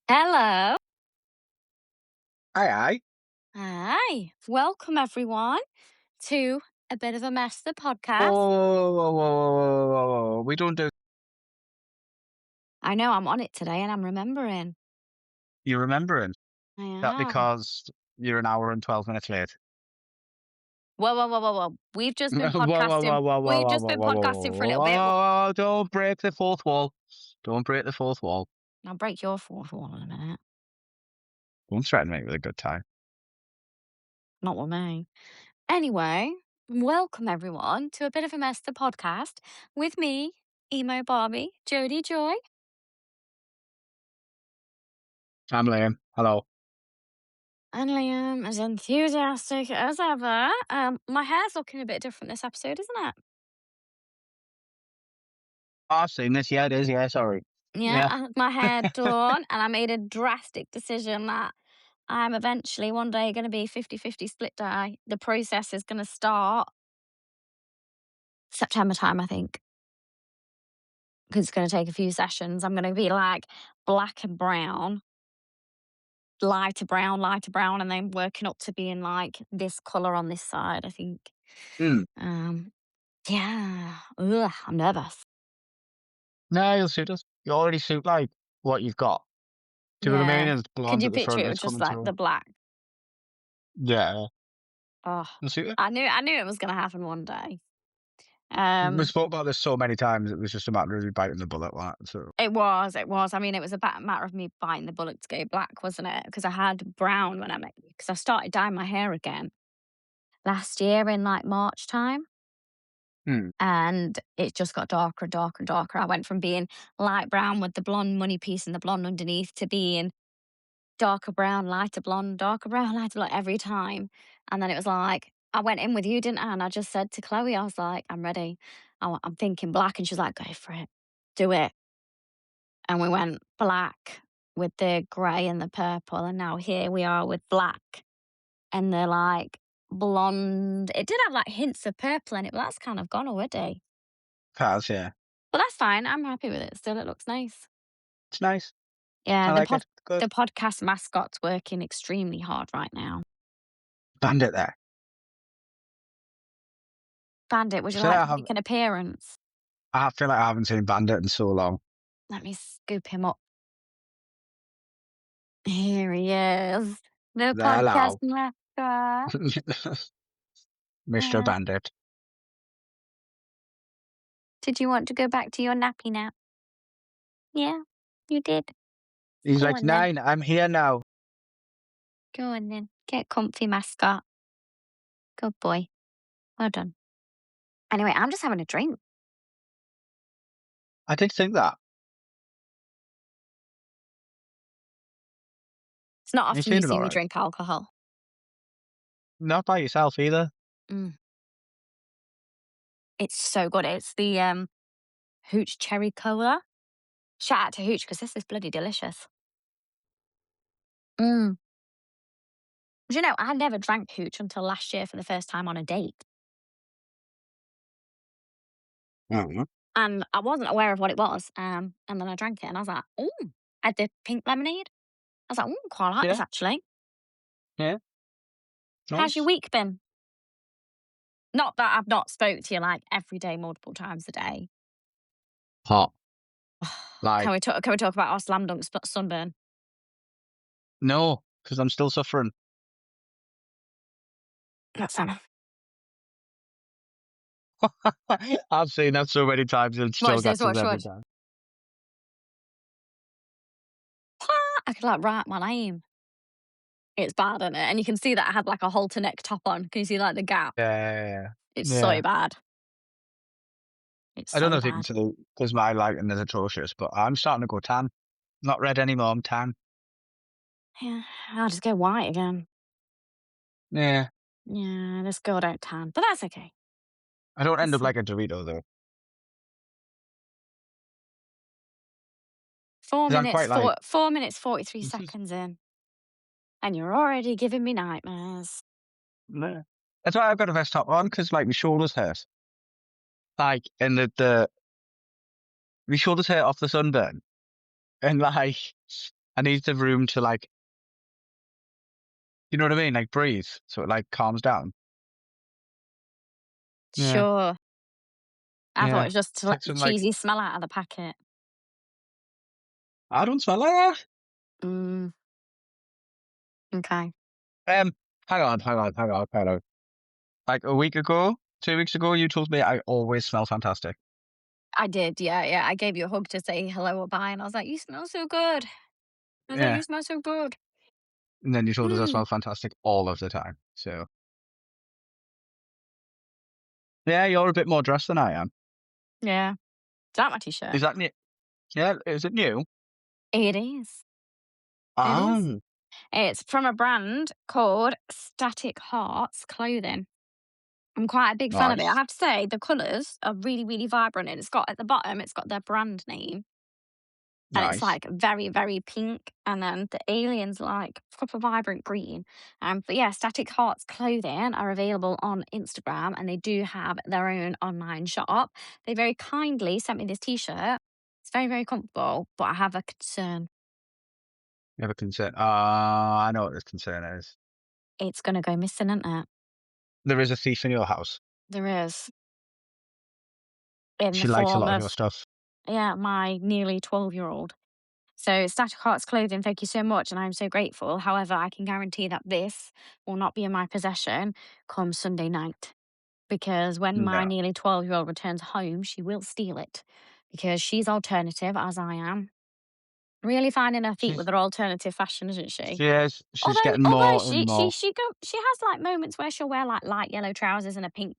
Hello. Aye, aye. Hi. Welcome, everyone, to A Bit of a Mess, the podcast. Whoa, whoa, whoa, whoa, whoa, whoa, whoa. We don't do. I know I'm on it today and I'm remembering. You're remembering I that am. because you're an hour and 12 minutes late. Whoa, whoa, whoa, whoa, whoa. We've just Whoa, been whoa, whoa, podcasting. whoa, whoa, We've whoa, just whoa, been whoa, whoa, podcasting for a little bit. whoa. Don't break the fourth wall. Don't break the fourth wall. I'll break your fourth wall in a minute. Don't threaten me with a good time. Not with me. Anyway, welcome, everyone, to A Bit of a Mess, the podcast with me, Emo Barbie, Jodie Joy. I'm Liam. Hello. And Liam as enthusiastic as ever. My hair's looking a bit different this episode, isn't it? Oh, I've seen this. Yeah, it is. Yeah, sorry. Yeah, Yeah. I had my hair done and I made a drastic decision that I'm eventually one day going to be 50-50 split dye. The process is going to start September time, I think, because it's going to take a few sessions. I'm going to be like black and brown, lighter brown, and then working up to being like this color on this side, I think. Mm. Um, yeah, ugh, I'm nervous. No, you'll suit us. You already suit like what you've got. See what I mean? Yeah. It's Could blonde you at the picture front. it with It's just coming like through. the black? Yeah, Oh, you'll suit it. I knew it was going to happen one day. We Um, spoke about this so many times. It was just a matter of you biting the bullet. Like, so. It was, it was. I mean, it was a matter of me biting the bullet to go black, wasn't it? Because I had brown when I met you. Because I started dyeing my hair again last year in like March time. Mm. And it just got darker and darker and darker. I went from being light brown with the blonde money piece and the blonde underneath to being darker brown, lighter blonde, darker brown, lighter blonde every time. And then it was like, I went in with you, didn't I? And I just said to Chloe, I was like, I'm ready. I'm thinking black. And she's like, go for it. Do it. And we went black with the grey and the purple, and now here we are with black and the like blonde. It did have like hints of purple in it, but that's kind of gone already. Has, yeah. But that's fine. I'm happy with it. Still, it looks nice. It's nice. Yeah, I like it. Good. the podcast mascot's working extremely hard right now. Bandit there. Bandit, would I you feel like like I to have. make an appearance? I feel like I haven't seen Bandit in so long. Let me scoop him up. Here he is. The podcast Hello, mascot. Mr. Uh, Bandit. did you want to go back to your nappy nap? Yeah, you did. He's Go like, on then. 9, I'm here now. Go on then. Get comfy, mascot. Good boy. Well done. Anyway, I'm just having a drink. I did think that. It's not You often you feeling see all me right? drink alcohol. Not by yourself either. Mm. It's so good. It's the Hooch Cherry Cola. Shout out to Hooch because this is bloody delicious. Mm. Do you know, I never drank Hooch until last year for the first time on a date. Mhm. And I wasn't aware of what it was. And then I drank it and I was like, oh, I had the pink lemonade. I was like, oh, quite like this Yeah, actually. yeah, How's your nice. week been? Not that I've not spoke to you like every day, multiple times a day. Hot. Like, Can we talk about our Slamdunk sunburn? no, because I'm still suffering. That's Sam. I've seen that so many times and it still Watch this, gets us watch, every watch. time. I could like write my name. It's bad, isn't it? And you can see that I had like a halter neck top on. Can you see like the gap? Yeah, It's yeah. so bad. It's I don't know so if you can bad. tell because my lighting is atrocious, but I'm starting to go tan. Not red anymore, I'm tan. Yeah, I'll just go white again. Yeah. Yeah, just go out tan. But that's okay. I don't end Let's up see. like a Dorito though. 'Cause I'm quite like, 4 minutes, 43 seconds in. And you're already giving me nightmares. nah. That's why I've got a vest top on, because like my shoulders hurt. Like, and my shoulders hurt off the sunburn. And like, I need the room to like, you know what I mean? Like breathe, so it like calms down. Yeah, Sure. I thought it yeah. was just to It's let like the some like cheesy smell out of the packet. I don't smell like that. Mm, okay. Um, hang on. Like a week ago, 2 weeks ago, you told me I always smell fantastic. I did, yeah, yeah. I gave you a hug to say hello or bye, and I was like, "You smell so good." I was like, Yeah, "You smell so good." and then you told us I smell fantastic all of the time. So yeah, you're a bit more dressed than I am. Yeah. Is that my t-shirt? Is that new? Yeah, is it new? It is. It is. Oh, It's from a brand called Static Hearts Clothing. I'm quite a big fan of it. I nice, have to say the colours are really, really vibrant, and it's got at the bottom, it's got their brand name, and it's nice. like very, very pink, and then the alien's like proper vibrant green. But yeah, Static Hearts Clothing are available on Instagram, and they do have their own online shop. They very kindly sent me this t-shirt. It's very, very comfortable, but I have a concern. You have a concern. I know what this concern is. It's gonna go missing, isn't it? There is a thief in your house. There is, in the She likes a form lot of your of, stuff. yeah, my nearly 12-year-old. So, Static Hearts Clothing, thank you so much, and I'm so grateful. However, I can guarantee that this will not be in my possession come Sunday night, because when my No, nearly 12-year-old returns home, she will steal it because she's alternative, as I am. Really finding her feet with she's her alternative fashion, isn't she? she is. She's Although, getting although more she and she more. she go she has like moments where she'll wear like light yellow trousers and a pink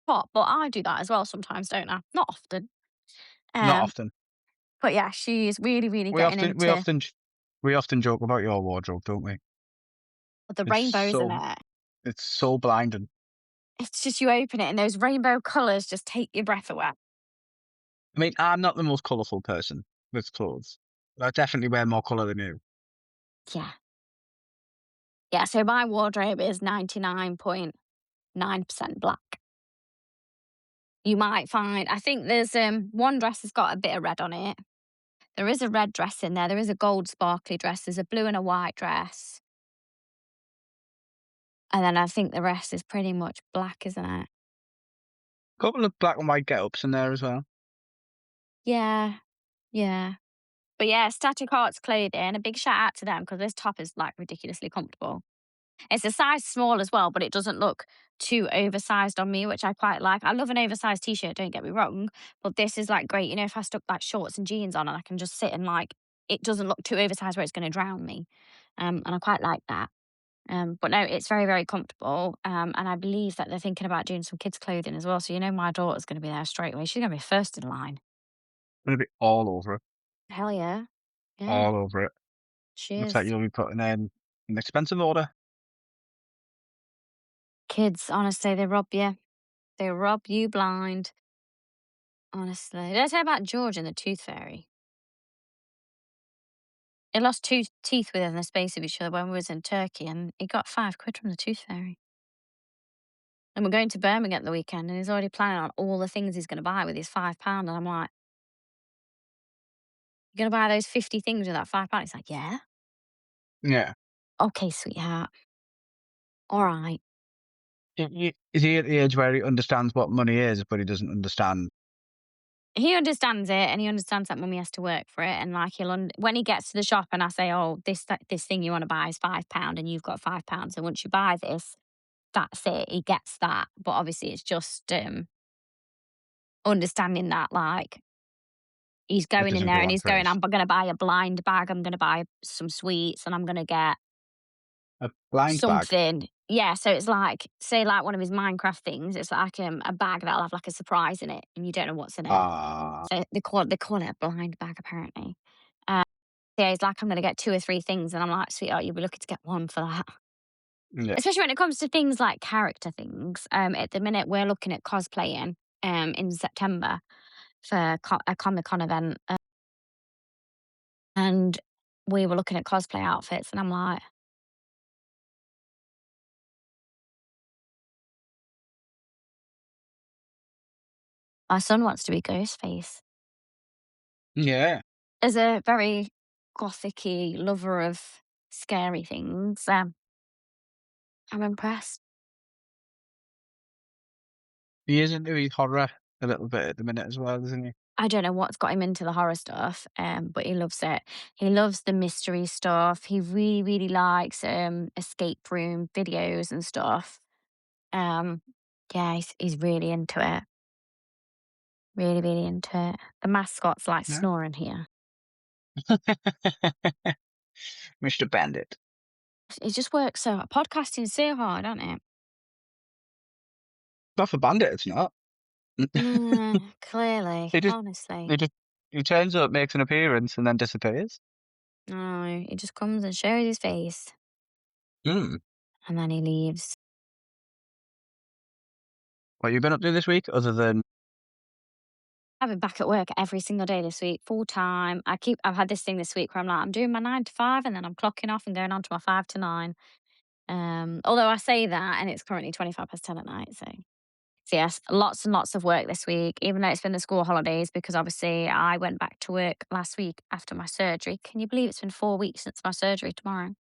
top, but I do that as well sometimes, don't I? Not often. Not Um, often. but yeah, she's really, really We getting often we into often we often joke about your wardrobe, don't we? the It's rainbows in so it. it's so blinding. It's just you open it and those rainbow colours just take your breath away. I mean, I'm not the most colourful person with clothes. I definitely wear more colour than you. Yeah. Yeah, so my wardrobe is 99.9% black. You might find I think there's, one dress has got a bit of red on it. There is a red dress in there, there is a gold sparkly dress, there's a blue and a white dress, and then I think the rest is pretty much black, isn't it? Couple of black and white get-ups in there as well. Yeah, yeah. But yeah, Static Arts Clothing, a big shout out to them because this top is, like, ridiculously comfortable. It's a size small as well, but it doesn't look too oversized on me, which I quite like. I love an oversized t-shirt, don't get me wrong, but this is like great. You know, if I stuck like shorts and jeans on and I can just sit and like it doesn't look too oversized where it's going to drown me. And I quite like that. But no, it's very, very comfortable. And I believe that they're thinking about doing some kids' clothing as well. So, you know, my daughter's going to be there straight away. She's going to be first in line. Gonna be all over it, Hell yeah. Yeah, all over it. she Looks like is. you'll be putting in an expensive order. Kids, honestly, they rob you. They rob you blind. Honestly. Did I tell you about George and the Tooth Fairy? He lost two teeth within the space of each other when we was in Turkey, and he got 5 quid from the Tooth Fairy. And we're going to Birmingham at the weekend, and he's already planning on all the things he's going to buy with his £5. And I'm like, "You're going to buy those 50 things with that £5?" He's like, "Yeah." Yeah. Okay, sweetheart. All right. Is he at the age where he understands what money is, but he doesn't understand? He understands it, and he understands that mummy has to work for it. And like when he gets to the shop, and I say, "Oh, this thing you want to buy is £5, and you've got £5. And once you buy this, that's it." He gets that, but obviously, it's just understanding that like he's It going in doesn't there go and on he's going, first. "I'm gonna buy a blind bag, I'm gonna buy some sweets, and I'm gonna get A blind bag. something." Yeah, so it's like, say, like one of his Minecraft things, it's like a bag that'll have like a surprise in it, and you don't know what's in it. Ah, So they call it a blind bag apparently. Uh, yeah, he's like, "I'm gonna get 2 or 3 things," and I'm like, "Sweetheart, you'll be lucky to get one for that." yeah. Especially when it comes to things like character things. At the minute, we're looking at cosplaying in September for a Comic Con event. And we were looking at cosplay outfits, and I'm like, my son wants to be Ghostface. Yeah. There's a very gothicy lover of scary things, I'm impressed. He is into his horror a little bit at the minute as well, isn't he? I don't know what's got him into the horror stuff, but he loves it. He loves the mystery stuff. He really, really likes escape room videos and stuff. Um, yeah, he's really into it. Really, really into it. The mascot's like Yeah. snoring here. Mr. Bandit. It just works so podcasting's so hard, isn't it? Not for Bandit, it's not. Clearly, He just honestly. he just he turns up, makes an appearance, and then disappears. No, he just comes and shows his face Mm. and then he leaves. What you been up to this week other than I've been back at work every single day this week, full time. I've had this thing this week where I'm like, I'm doing my 9 to 5 and then I'm clocking off and going on to my 5 to 9. Although I say that and it's currently 25 past 10 at night. So yes, lots and lots of work this week, even though it's been the school holidays, because obviously I went back to work last week after my surgery. Can you believe it's been 4 weeks since my surgery tomorrow?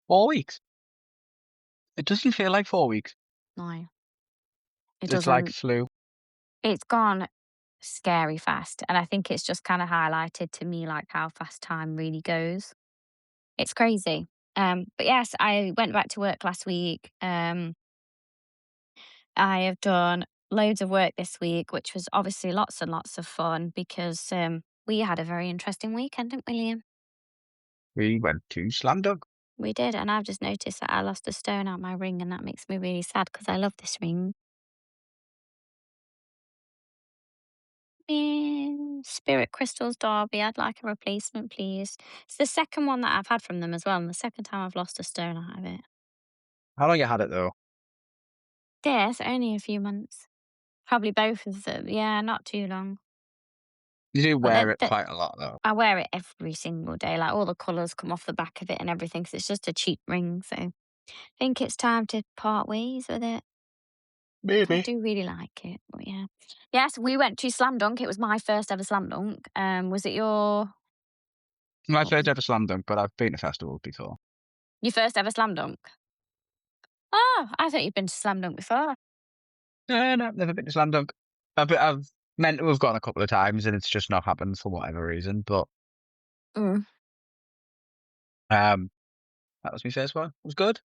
4 weeks? It doesn't feel like 4 weeks. No, it It's like doesn't. flu. It's gone scary fast. And I think it's just kind of highlighted to me like how fast time really goes. It's crazy. But yes, I went back to work last week. I have done loads of work this week, which was obviously lots and lots of fun because we had a very interesting weekend, didn't we, Liam? We went to Slamdunk. We did, and I've just noticed that I lost a stone out my ring, and that makes me really sad because I love this ring. Spirit Crystals Derby, I'd like a replacement, please. It's the second one that I've had from them as well, and the second time I've lost a stone out of it. How long you had it though? Yes, only a few months. Probably both of them. Yeah, not too long. You do But wear it quite a lot though. I wear it every single day. Like all the colours come off the back of it and everything. Cause it's just a cheap ring. So I think it's time to part ways with it. I Maybe. do really like it. But yeah. Yes, we went to Slamdunk. It was my first ever Slamdunk. Was it My what was first it? ever Slamdunk, but I've been to festivals before. Your first ever Slamdunk? Oh, I thought you'd been to Slamdunk before. No, no, I've never been to Slamdunk. I've meant to have gone a couple of times, and it's just not happened for whatever reason. But Mm, um, that was my first one. It was good.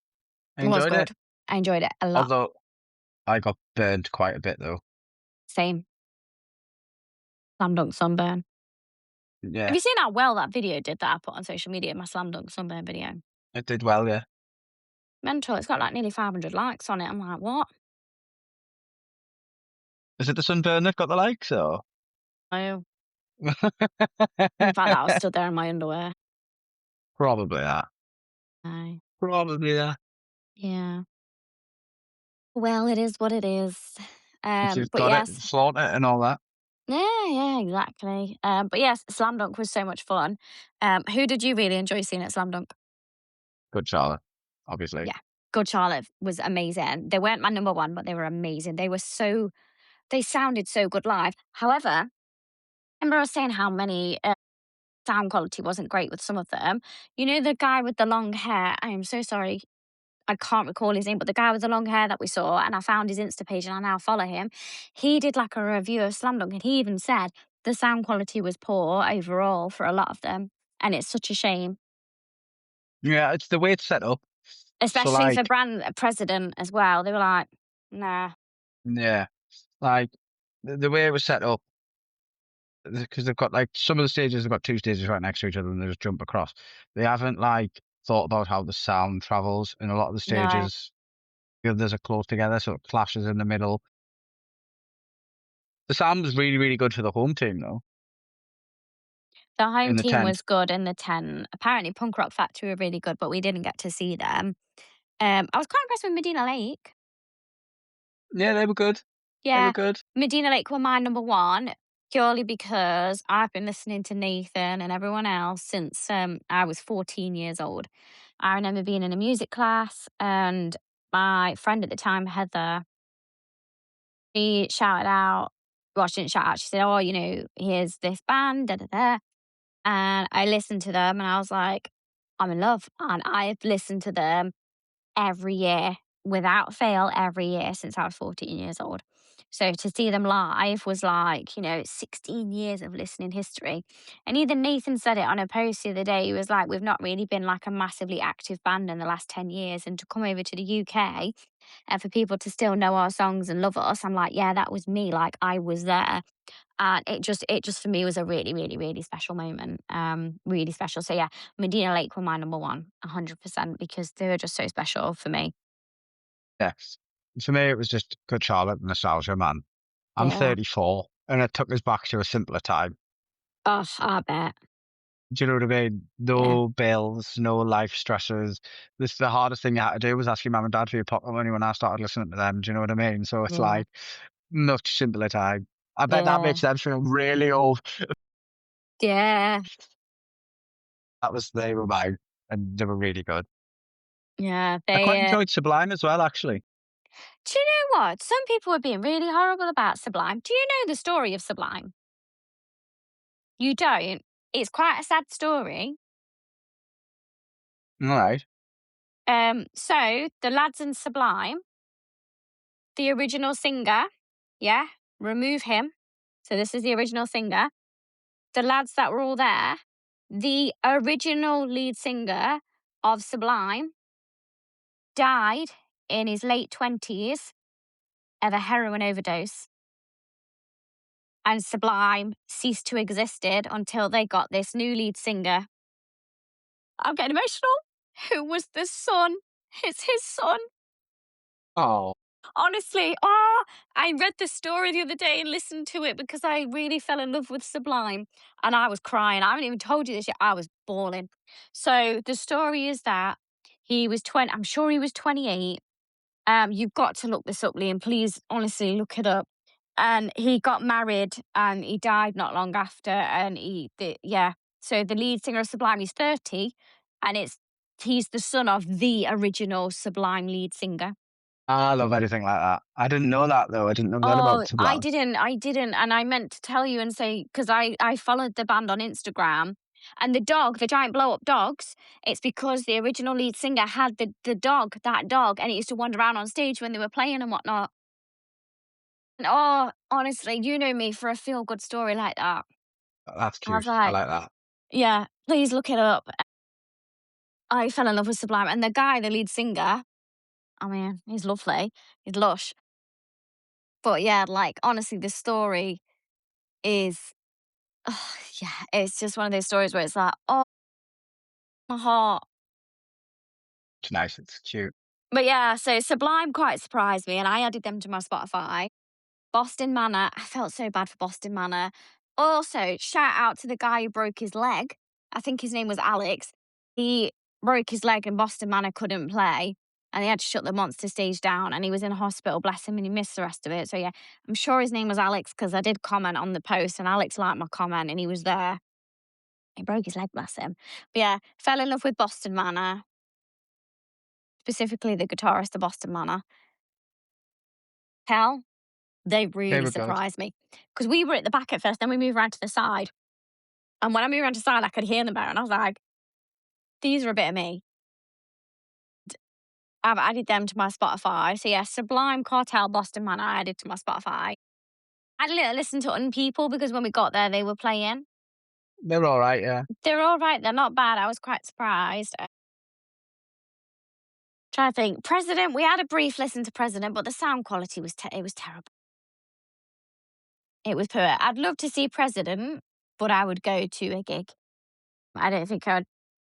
I it was enjoyed it. good. I enjoyed it a lot. Although I got burned quite a bit though. Same. Slamdunk sunburn. Have Yeah, you seen how well that video did that I put on social media, my Slamdunk sunburn video? it did well. Yeah. Mental. It's got like nearly 500 likes on it. I'm like, what? Is it the sunburn that got the likes or? Oh. The fact that I was stood there in my underwear. Probably that. Aye. Probably that. Yeah. Well, it is what it is. If you've But got it, yes. flaunt it and all that. Yeah, yeah, exactly. But yes, Slam Dunk was so much fun. Who did you really enjoy seeing at Slam Dunk? Good Charlotte, obviously. Yeah. Good Charlotte was amazing. They weren't my number one, but they were amazing. They sounded so good live. However, remember I was saying how many sound quality wasn't great with some of them. You know, the guy with the long hair, I am so sorry. I can't recall his name, but the guy with the long hair that we saw, and I found his Insta page and I now follow him. He did like a review of Slam Dunk and he even said the sound quality was poor overall for a lot of them. And it's such a shame, Yeah, it's the way it's set up. So especially for like, brand president as well. They were like, nah, yeah, like the way it was set up, because they've got like some of the stages, they've got two stages right next to each other, and they just jump across. They haven't like thought about how the sound travels in a lot of the no. stages. The others are close together, so it clashes in the middle. The sound was really, really good for the home team though, The in home the team tent. was good in the 10. Apparently, Punk Rock Factory were really good, but we didn't get to see them. I was quite impressed with Medina Lake. Yeah, they were good. They were Yeah, good. Medina Lake were my number one, purely because I've been listening to Nathan and everyone else since I was 14 years old. I remember being in a music class, and my friend at the time, Heather, she shouted out, well, she didn't shout out, she said, oh, here's this band, da da da. and I listened to them and I was like, "I'm in love," and I've listened to them every year, without fail, every year since I was 14 years old. So to see them live was like, 16 years of listening history. And even Nathan said it on a post the other day. He was like, "We've not really been like a massively active band in the last 10 years. And to come over to the UK and for people to still know our songs and love us," I'm like, "Yeah, that was me. Like I was there." And it just for me was a really, really, really special moment. Really special. So yeah, Medina Lake were my number one, 100%, because they were just so special for me. Yes. For me, it was just Good Charlotte and nostalgia, man. I'm Yeah. 34, and it took us back to a simpler time. Oh, I bet. Do you know what I mean? Yeah. No bills, no life stresses. This the hardest thing you had to do was ask your mum and dad for your pocket money when I started listening to them. Do you know what I mean? So it's Yeah. like much simpler time. I bet that Yeah. makes them feel really old. Yeah. That was they were mine, and they were really good. Yeah. I quite They enjoyed Sublime as well, actually. do you know what? Some people were being really horrible about Sublime. Do you know the story of Sublime? You don't? It's quite a sad story. All right. So the lads in Sublime, the original singer, yeah, remove him. So this is the original singer. The lads that were all there, the original lead singer of Sublime died in his late 20s of a heroin overdose, and Sublime ceased to existed until they got this new lead singer. I'm getting emotional. Who was the son? It's his son. Oh, Honestly, I read the story the other day and listened to it because I really fell in love with Sublime and I was crying. I haven't even told you this yet. I was bawling. So the story is that he was 20, I'm sure he was 28. You've got to look this up, Liam. Please, honestly, look it up. And he got married and he died not long after. And yeah. So the lead singer of Sublime, he's 30, and he's the son of the original Sublime lead singer. I love anything like that. I didn't know that though. I didn't know that Oh, about Sublime. I didn't, and I meant to tell you and say because I followed the band on Instagram, and the dog, the giant blow up dogs, it's because the original lead singer had that dog, and it used to wander around on stage when they were playing and whatnot. And oh, honestly, you know me for a feel good story like that. That's I was cute. I like, like that. yeah, please look it up. I fell in love with Sublime, and the guy, the lead singer, I mean, he's lovely, he's lush, but yeah, like honestly, this story is oh, yeah, it's just one of those stories where it's like, "Oh, my heart." It's nice. It's cute. But yeah, so Sublime quite surprised me, and I added them to my Spotify. Boston Manor, I felt so bad for Boston Manor. Also, shout out to the guy who broke his leg. I think his name was Alex. He broke his leg and Boston Manor couldn't play, and they had to shut the monster stage down, and he was in hospital, bless him, and he missed the rest of it. So yeah, I'm sure his name was Alex because I did comment on the post, and Alex liked my comment, and he was there. He broke his leg, bless him. But yeah, fell in love with Boston Manor, specifically the guitarist of Boston Manor. Hell, they They really were good. surprised me because we were at the back at first, then we moved around to the side. And when I moved around to the side, I could hear them better. And I was like, these are a bit of me. I've added them to my Spotify. So yeah, Sublime, Cartel, Boston Manor, I added to my Spotify. I had a little listen to Unpeople because when we got there, they were playing. They were all right. Yeah. They're all right. They're not bad. I was quite surprised. Trying to think. President, we had a brief listen to President, but the sound quality was it was terrible. It was poor. I'd love to see President, but I would go to a gig. I don't think I'd,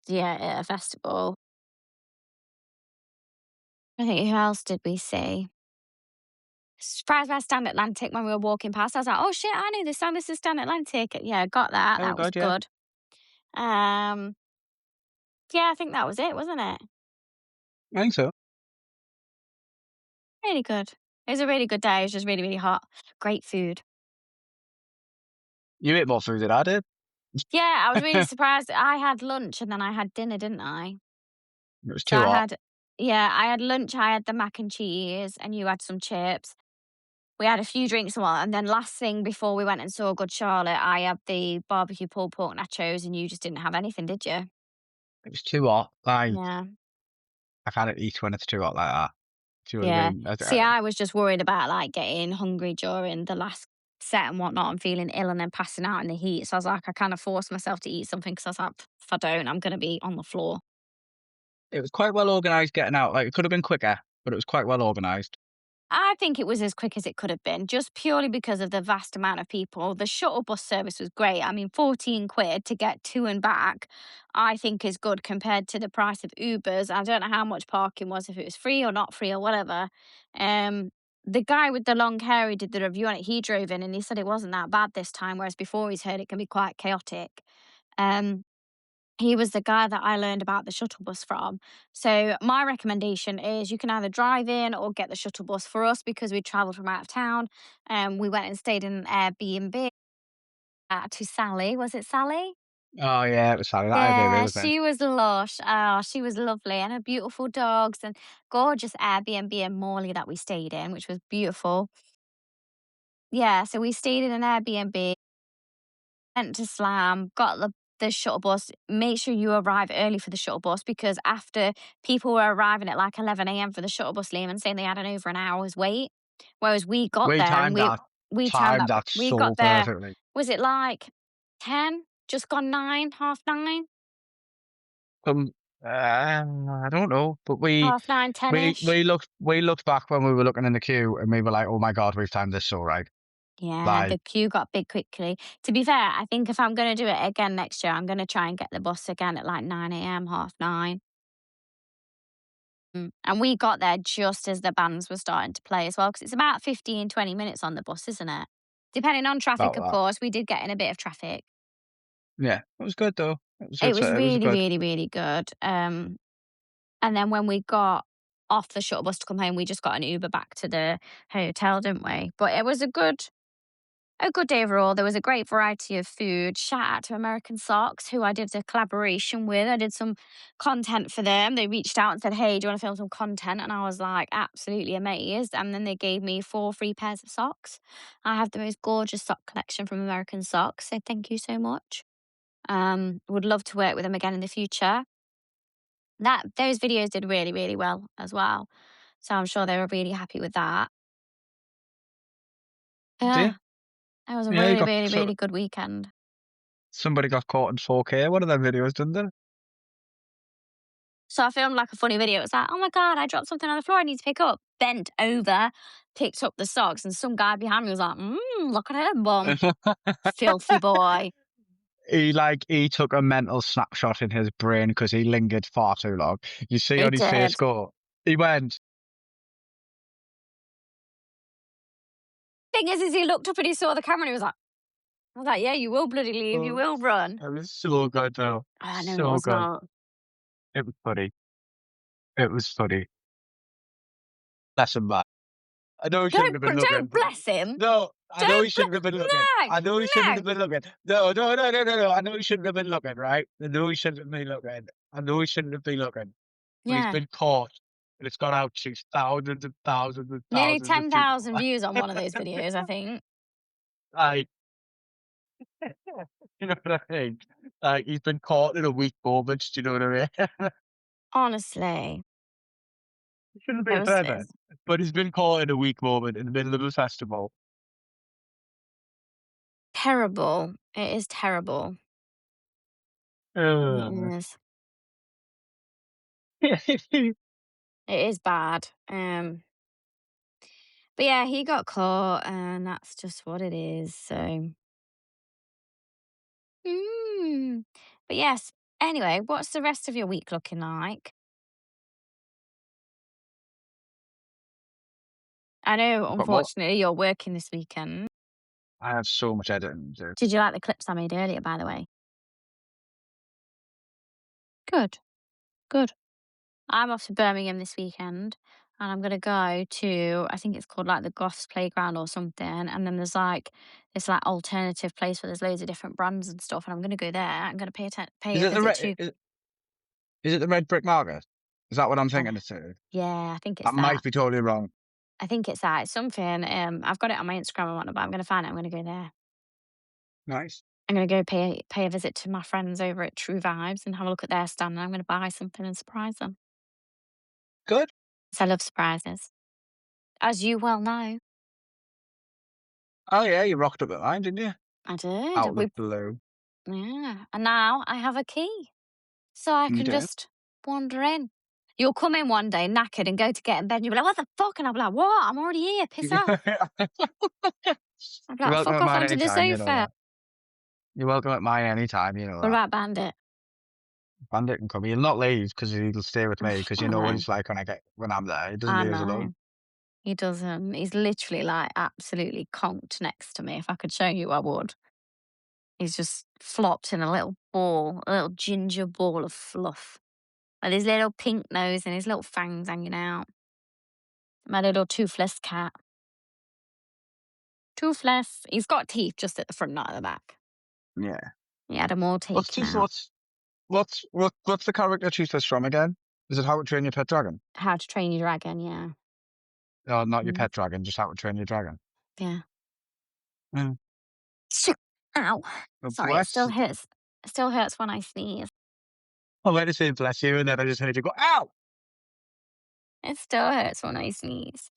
yeah, at a festival. I think who else did we see? Surprised by Stand Atlantic when we were walking past. I was like, oh shit, I knew this song. This is Stand Atlantic. Yeah, got that. They were That was good. Yeah. good. Um, yeah, I think that was it, wasn't it? I think so. Really good. It was a really good day. It was just really, really hot. Great food. You ate more food than I did. Yeah, I was really It surprised. I had lunch and then I had dinner, didn't I? was So too hot. yeah, I had lunch, I had the mac and cheese, and you had some chips. We had a few drinks and what, and then last thing before we went and saw Good Charlotte, I had the barbecue pulled pork nachos, and you just didn't have anything, did you? It was too hot. Like, Yeah. I can't eat when it's too hot like that. Do you know what I Yeah. mean? See, I was just worried about, like, getting hungry during the last set and whatnot and feeling ill and then passing out in the heat. So I was like, I kind of forced myself to eat something because I was like, if I don't, I'm going to be on the floor. It was quite well organised getting out. Like, it could have been quicker, but it was quite well organised. I think it was as quick as it could have been, just purely because of the vast amount of people. The shuttle bus service was great. I mean, 14 quid to get to and back, I think is good compared to the price of Ubers. I don't know how much parking was, if it was free or not free or whatever. Um, the guy with the long hair who did the review on it, he drove in and he said it wasn't that bad this time, whereas before he's heard it can be quite chaotic. Um, he was the guy that I learned about the shuttle bus from. So my recommendation is you can either drive in or get the shuttle bus. For us, because we travelled from out of town, we went and stayed in an Airbnb to Sally. Was it Sally? Oh, yeah, it was Sally. That idea Yeah, was then. she was lush. Oh, she was lovely, and her beautiful dogs and gorgeous Airbnb in Morley that we stayed in, which was beautiful. Yeah, so we stayed in an Airbnb, went to Slam, got the shuttle bus. Make sure you arrive early for the shuttle bus because after people were arriving at like 11 a.m. for the shuttle bus, Lehman saying they had an over an hour's wait. Whereas we got We there and timed that we timed timed that that we so got there. perfectly. Was it like 10? Just gone 9, half 9? Um, I don't know, but Half 9, 10 ish. we looked back when we were looking in the queue, and we were like, "Oh my god, we've timed this so right." Yeah, Like, the queue got big quickly. To be fair, I think if I'm going to do it again next year, I'm going to try and get the bus again at like 9 a.m., half 9. And we got there just as the bands were starting to play as well, because it's about 15, 20 minutes on the bus, isn't it? Depending on traffic, about of that. course. We did get in a bit of traffic. Yeah, it was good though. It was It was really, good. really, really good. And then when we got off the shuttle bus to come home, we just got an Uber back to the hotel, didn't we? But it was a good day overall. There was a great variety of food. Shout out to American Socks, who I did a collaboration with. I did some content for them. They reached out and said, "Hey, do you want to film some content?" And I was like, absolutely amazed. And then they gave me 4 free pairs of socks. I have the most gorgeous sock collection from American Socks. So thank you so much. Would love to work with them again in the future. Those videos did really, really well as well. So I'm sure they were really happy with that. Yeah, Yeah, it was a yeah. You really, got really, really good weekend. somebody got caught in 4K. One of them videos, didn't they? So I filmed like a funny video. It's like, oh my God, I dropped something on the floor I need to pick up. Bent over, picked up the socks, and some guy behind me was like, look at him, bum. Filthy boy. He took a mental snapshot in his brain because he lingered far too long. You see He on his face did. go, he went, Thing is he looked up and he saw the camera and he was like, I was like, yeah, you will bloody leave. You "Oh, will run. it was so good though. I know it So was good. not. It was funny. It was funny. Bless him, man. I know he shouldn't have been Don't looking. bless him. No, I know he Don't shouldn't have been looking. no, I know he shouldn't have no. been looking. No, no, no, no, no, no. I know he shouldn't have been looking, right? I know he shouldn't have been looking. I know he shouldn't have been looking. But he's Yeah. been caught, and it's gone out to thousands and thousands and Nearly thousands of people. 10,000 views on one of those videos, I think. Like, you know what I mean? Like, he's been caught in a weak moment, do you know what I mean? Honestly. He shouldn't It be was forever, it's but he's been caught in a weak moment in the middle of a festival. terrible. It is terrible. It Ugh. is. It is bad. But yeah, he got caught, and that's just what it is. So, mm. But yes. Anyway, what's the rest of your week looking like? I know, But what? unfortunately, you're working this weekend. I have so much editing to do. Did you like the clips I made earlier, by the way? Good, good. I'm off to Birmingham this weekend, and I'm gonna go to, I think it's called like the Goths Playground or something. And then there's like this like alternative place where there's loads of different brands and stuff. And I'm gonna go there. I'm gonna pay Is a it the visit red? to. Is it the red brick market? Is that what I'm Yeah, thinking it's to? yeah, I think I it's might that. be totally wrong. I think it's that. It's something. I've got it on my Instagram and whatnot, but I'm going to find it. I'm going to go there. Nice. I'm going to go pay a visit to my friends over at True Vibes and have a look at their stand. And I'm going to buy something and surprise them. Good. 'Cause I love surprises, as you well know. Oh, yeah, you rocked up at mine, didn't you? I did. Out of the blue. Yeah. And now I have a key, so I You can did. just wander in. You'll come in one day knackered and go to get in bed, and you'll be like, "What the fuck?" And I'll be like, "What? I'm already here. Piss off." I'll be You're like, welcome "Fuck at off mine onto the anytime, you know sofa." that. You're welcome at mine anytime, you know What that. about Bandit? Bandit can come. He'll not leave because he'll stay with me because you I know what know. he's like when I'm there. He doesn't I leave us know. alone. He doesn't. He's literally like absolutely conked next to me. If I could show you, I would. He's just flopped in a little ball, a little ginger ball of fluff, with his little pink nose and his little fangs hanging out. My little toothless cat. Toothless. He's got teeth just at the front, not at the back. Yeah. He had them all What's taken this? out. What's the character Toothless from again? Is it How to Train Your Pet Dragon? How to Train Your Dragon, yeah. No, not your Mm, pet dragon, just How to Train Your Dragon. yeah. Mm. Shoo. Ow. Oh, Sorry, it bless. still hurts. It still hurts when I sneeze. I went to say bless you, and then I just heard you go, "Ow!" It still hurts when I sneeze.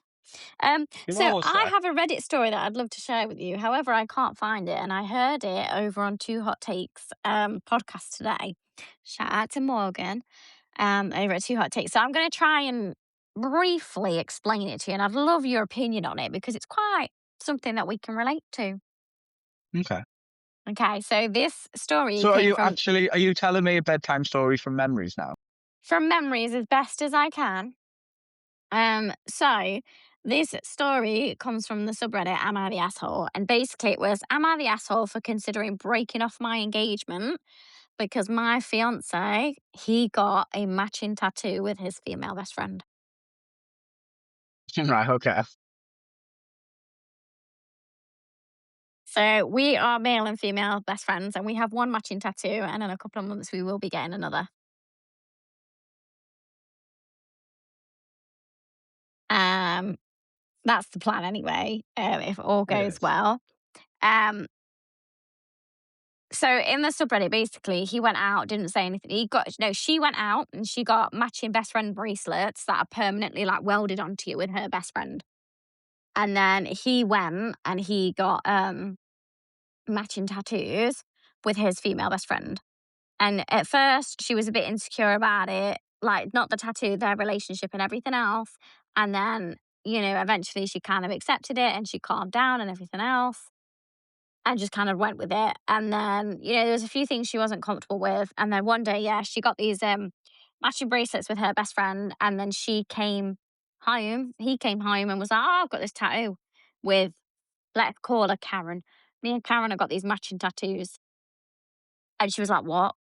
You're So almost I there. have a Reddit story that I'd love to share with you. However, I can't find it, and I heard it over on Two Hot Takes podcast today. Shout out to Morgan over at Two Hot Takes. So I'm going to try and briefly explain it to you, and I'd love your opinion on it because it's quite something that we can relate to. Okay. Okay, so this story So came are you telling me a bedtime story from memories now? from memories as best as I can. So this story comes from the subreddit Am I the Asshole? And basically it was, Am I the asshole for considering breaking off my engagement because my fiance, he got a matching tattoo with his female best friend. Right, okay. So we are male and female best friends and we have one matching tattoo and in a couple of months we will be getting another. Um that's the plan anyway, if all It goes is. well. Um So in the subreddit, basically, he went out, didn't say anything. She went out and she got matching best friend bracelets that are permanently like welded onto you with her best friend. And then he went and he got matching tattoos with his female best friend. And at first, she was a bit insecure about it, like not the tattoo, their relationship and everything else. And then, eventually she kind of accepted it and she calmed down and everything else and just kind of went with it. And then, there was a few things she wasn't comfortable with. And then one day, yeah, she got these matching bracelets with her best friend. And then she came home. He came home and was like, "Oh, I've got this tattoo with, let's call her Karen. Me and Karen have got these matching tattoos." And she was like, "What?"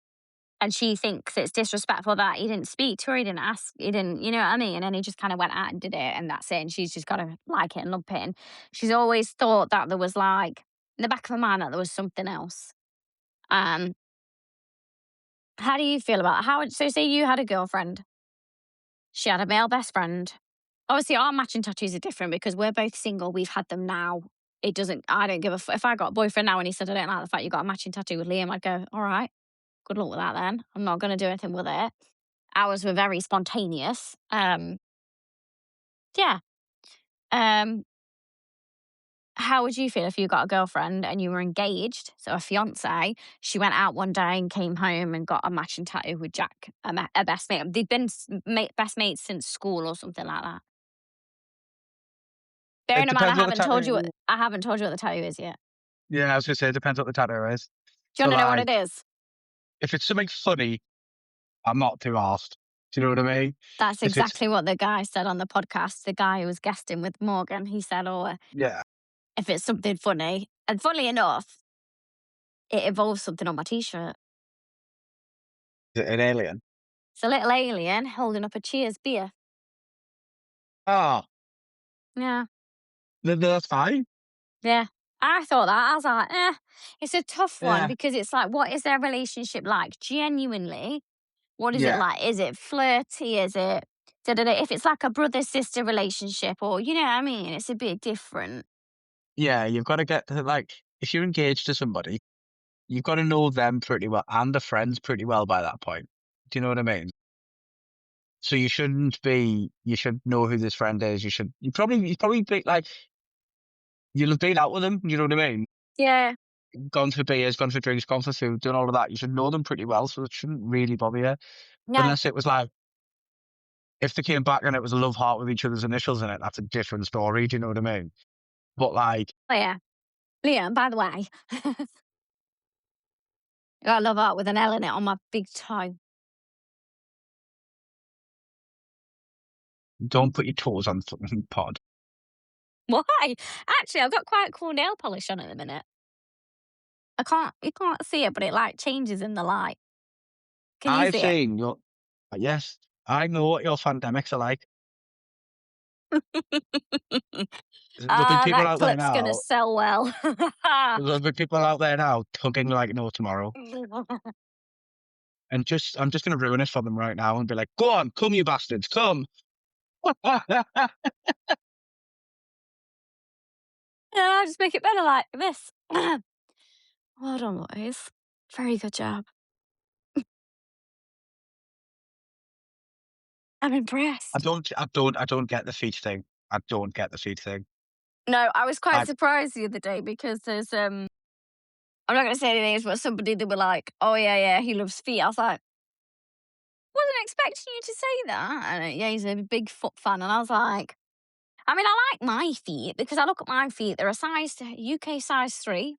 And she thinks it's disrespectful that he didn't speak to her, he didn't ask, he didn't, you know what I mean? And then he just kind of went out and did it, and that's it. And she's just got to like it and love it. And she's always thought that there was like, in the back of her mind, that there was something else. Um, how do you feel about it? So say you had a girlfriend, she had a male best friend. Obviously, our matching tattoos are different because we're both single, we've had them now. I don't give a if I got a boyfriend now and he said, "I don't like the fact you got a matching tattoo with Liam," I'd go, "All right, good luck with that then. I'm not going to do anything with it." Ours were very spontaneous. Yeah. Um, how would you feel if you got a girlfriend and you were engaged, so a fiance? She went out one day and came home and got a matching tattoo with Jack, a best mate. They'd been best mates since school or something like that. It Bearing in mind, depends what the tattoo. I haven't told you what the tattoo is yet. Yeah, I was gonna say it depends what the tattoo is. Do you So, want to know what it like, is? if it's something funny, I'm not too arsed. Do you know what I mean? That's If it's exactly what the guy said on the podcast. The guy who was guesting with Morgan, he said, "Oh, yeah, if it's something funny," and funnily enough, it involves something on my t-shirt. is it an alien? It's a little alien holding up a Cheers beer. Oh, Yeah, then that's fine. yeah. I thought that. I was like, it's a tough one Yeah, because it's like, what is their relationship like? Genuinely, what is it yeah. like? Is it flirty? Is it? Da-da-da. If it's like a brother-sister relationship or you know what I mean, it's a bit different. Yeah, you've gotta get to, like if you're engaged to somebody, you've gotta know them pretty well and the friends pretty well by that point. Do you know what I mean? So you should know who this friend is. You probably be like, you'll have been out with them, you know what I mean? Yeah. Gone for beers, gone for drinks, gone for food, done all of that. You should know them pretty well, so it shouldn't really bother you. No. Unless it was like, if they came back and it was a love heart with each other's initials in it, that's a different story, do you know what I mean? But like, Oh, yeah. Liam, by the way, I got a love art with an L in it on my big toe. don't put your toes on fucking pod. Why? Actually, I've got quite cool nail polish on at the minute. You can't see it, but it like changes in the light. Can you I've see it? seen your yes, I know what your pandemics are like. There'll be Ah, people that out there clip's gonna now sell well. there'll be people out there now tugging like no tomorrow, and I'm just gonna ruin it for them right now and be like, "Go on, come you bastards, come." Yeah, I'll just make it better like this. Well done, boys. Very good job. I'm impressed. I don't get the feet thing. I don't get the feet thing. No, I was quite I surprised the other day because there's I'm not gonna say any names, but somebody they were like, "Oh yeah, yeah, he loves feet." I was like, "Wasn't expecting you to say that." And yeah, he's a big foot fan, and I was like, I mean, I like my feet because I look at my feet. They're a size UK size 3,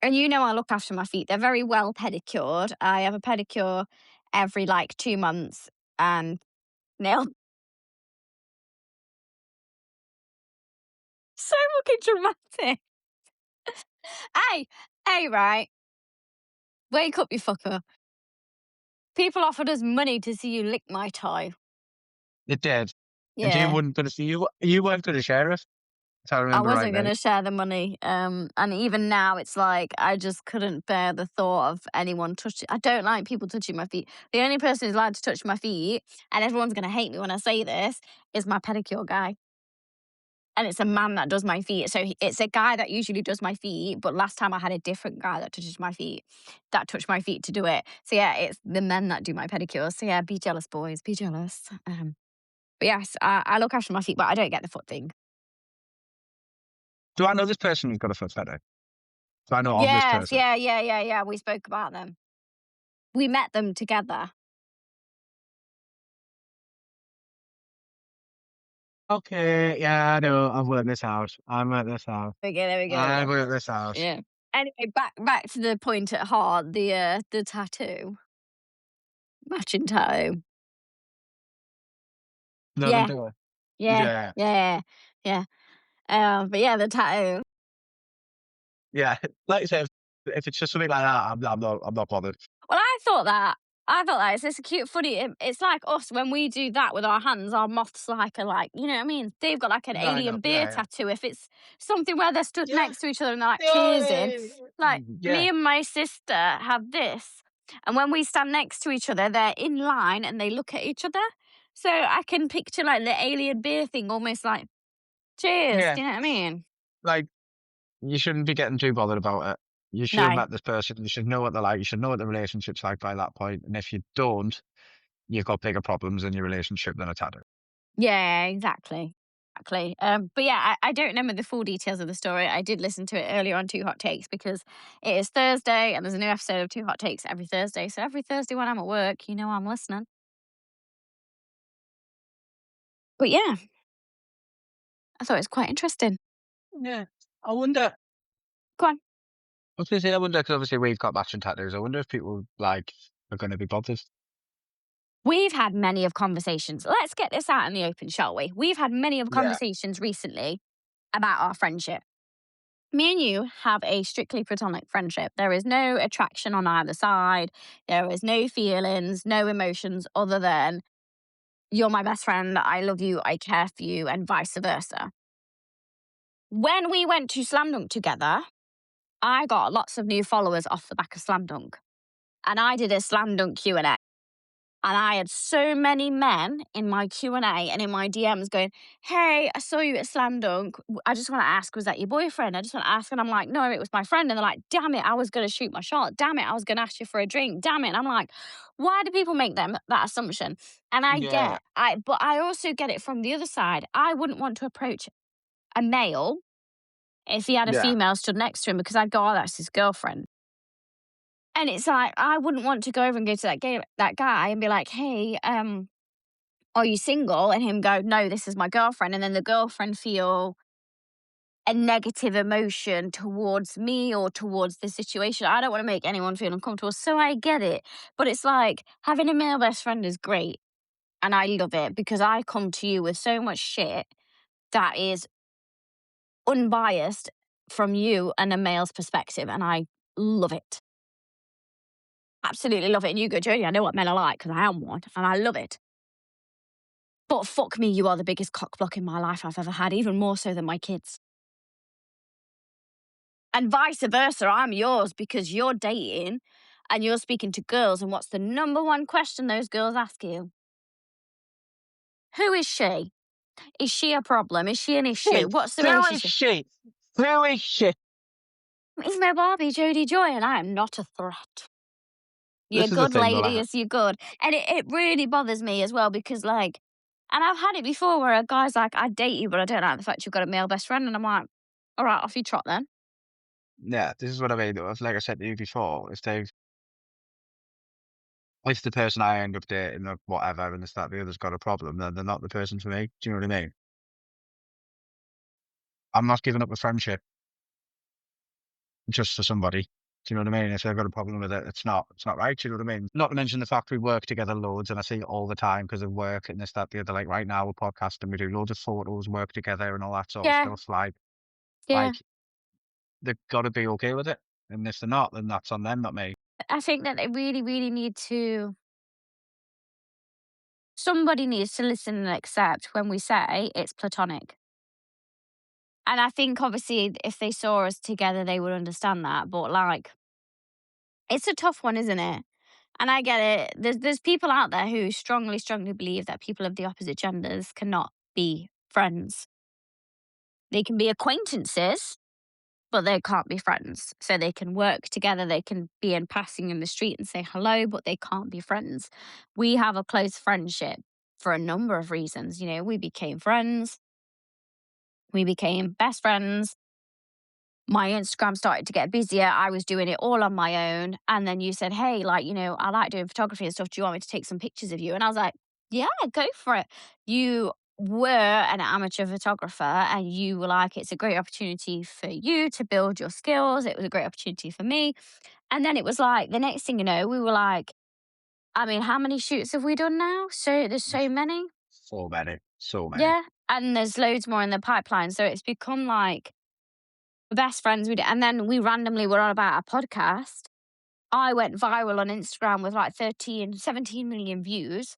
and you know I look after my feet. They're very well pedicured. I have a pedicure every like 2 months, and nail so fucking dramatic. Hey, hey, right, wake up, you fucker. People offered us money to see you lick my toe. It did, and Yeah. you weren't gonna share it, if I I remember wasn't rightly. gonna share the money, and even now, it's like I just couldn't bear the thought of anyone touching. I don't like people touching my feet. The only person who's allowed to touch my feet, and everyone's gonna hate me when I say this, is my pedicure guy, and it's a man that does my feet. So it's a guy that usually does my feet, but last time I had a different guy that touched my feet to do it. So yeah, it's the men that do my pedicures. So yeah, be jealous, boys, be jealous. But yes, I look after my feet, but I don't get the foot thing. Do I know this person who's got a foot fetish? Do I know of this Yes, person? yeah, yeah, yeah, yeah. We spoke about them. We met them together. Okay, yeah, I know. I've worked this out. I worked this out. Okay, there we go, I okay. worked this out. Yeah. Anyway, back to the point at heart, the tattoo. Matching tattoo. Nothing Yeah, to it. yeah, Yeah, yeah, yeah. But yeah, the tattoo. yeah. Like I said, if it's just something like that, I'm not bothered. Well, I thought that. I thought that it's a cute, funny. It's like us when we do that with our hands. Our moths like you know what I mean. They've got like an Yeah, I know. alien beer Yeah, yeah. tattoo. If it's something where they're stood Yeah. next to each other and they're like cheersing, Yeah. like Yeah. me and my sister have this, and when we stand next to each other, they're in line and they look at each other. So I can picture like the alien beer thing, almost like cheers. Yeah. Do you know what I mean? Like, you shouldn't be getting too bothered about it. You should have No. met this person. You should know what they're like. You should know what the relationship's like by that point. And if you don't, you've got bigger problems in your relationship than a tattoo. Yeah, exactly. Exactly. But yeah, I don't remember the full details of the story. I did listen to it earlier on Two Hot Takes because it is Thursday and there's a new episode of Two Hot Takes every Thursday. So every Thursday when I'm at work, you know I'm listening. But yeah, I thought it was quite interesting. Yeah. I wonder. Go on. I was gonna say, I wonder because obviously we've got matching tattoos. I wonder if people like are going to be bothered. We've had many of conversations. Let's get this out in the open, shall we? We've had many of Yeah. conversations recently about our friendship. Me and you have a strictly platonic friendship. There is no attraction on either side. There is no feelings, no emotions other than you're my best friend, I love you, I care for you, and vice versa. When we went to Slamdunk together, I got lots of new followers off the back of Slamdunk. And I did a Slamdunk Q&A. And I had so many men in my Q&A and in my DMs going, "Hey, I saw you at Slamdunk. I just want to ask, was that your boyfriend? I just want to ask." And I'm like, "No, it was my friend." And they're like, "Damn it, I was going to shoot my shot. Damn it, I was going to ask you for a drink. Damn it." And I'm like, why do people make that assumption? And Yeah, but I also get it from the other side. I wouldn't want to approach a male if he had a yeah. female stood next to him because I'd go, "Oh, that's his girlfriend." And it's like, I wouldn't want to go over and go to that guy and be like, "Hey, are you single?" And him go, "No, this is my girlfriend." And then the girlfriend feel a negative emotion towards me or towards the situation. I don't want to make anyone feel uncomfortable. So I get it. But it's like having a male best friend is great. And I love it because I come to you with so much shit that is unbiased from you and a male's perspective. And I love it. Absolutely love it. And you go, "Jodie, I know what men are like because I am one and I love it. But fuck me, you are the biggest cock block in my life I've ever had, even more so than my kids." And vice versa, I'm yours because you're dating and you're speaking to girls. And what's the number one question those girls ask you? Who is she? Is she a problem? Is she an issue? Hey, What's the who is relationship? she? Who is she? It's my Barbie, Jodie Joy, and I am not a threat. You're This is the good, thing, though. lady. Like, Yes, you're good. And it really bothers me as well because, like, and I've had it before where a guy's like, "I'd date you, but I don't like the fact you've got a male best friend." And I'm like, "All right, off you trot then." yeah, this is what I mean. Though. Like I said to you before, if the person I end up dating or whatever, and this that the other's got a problem, then they're not the person for me. Do you know what I mean? I'm not giving up a friendship just for somebody. Do you know what I mean? If they've got a problem with it, it's not right. Do you know what I mean? Not to mention the fact we work together loads, and I see it all the time because of work and this, that, the other. Like right now, we're podcasting, we do loads of photos, work together, and all that sort of Yeah, stuff. Like, yeah. like they've got to be okay with it, and if they're not, then that's on them, not me. I think that they really, really need to. Somebody needs to listen and accept when we say it's platonic. And I think obviously if they saw us together, they would understand that. But like, it's a tough one, isn't it? And I get it. There's people out there who strongly, strongly believe that people of the opposite genders cannot be friends. They can be acquaintances, but they can't be friends. So they can work together, they can be in passing in the street and say hello, but they can't be friends. We have a close friendship for a number of reasons. You know, we became friends, we became best friends. My Instagram started to get busier. I was doing it all on my own. And then you said, "Hey, like, I like doing photography and stuff. Do you want me to take some pictures of you?" And I was like, "Yeah, go for it." You were an amateur photographer and you were like, "It's a great opportunity for you to build your skills." It was a great opportunity for me. And then it was like, the next thing you know, we were like, I mean, how many shoots have we done now? So there's so many. So many, so many. Yeah. And there's loads more in the pipeline. So it's become like, best friends with it. And then we randomly were on about a podcast. I went viral on Instagram with like 13, 17 million views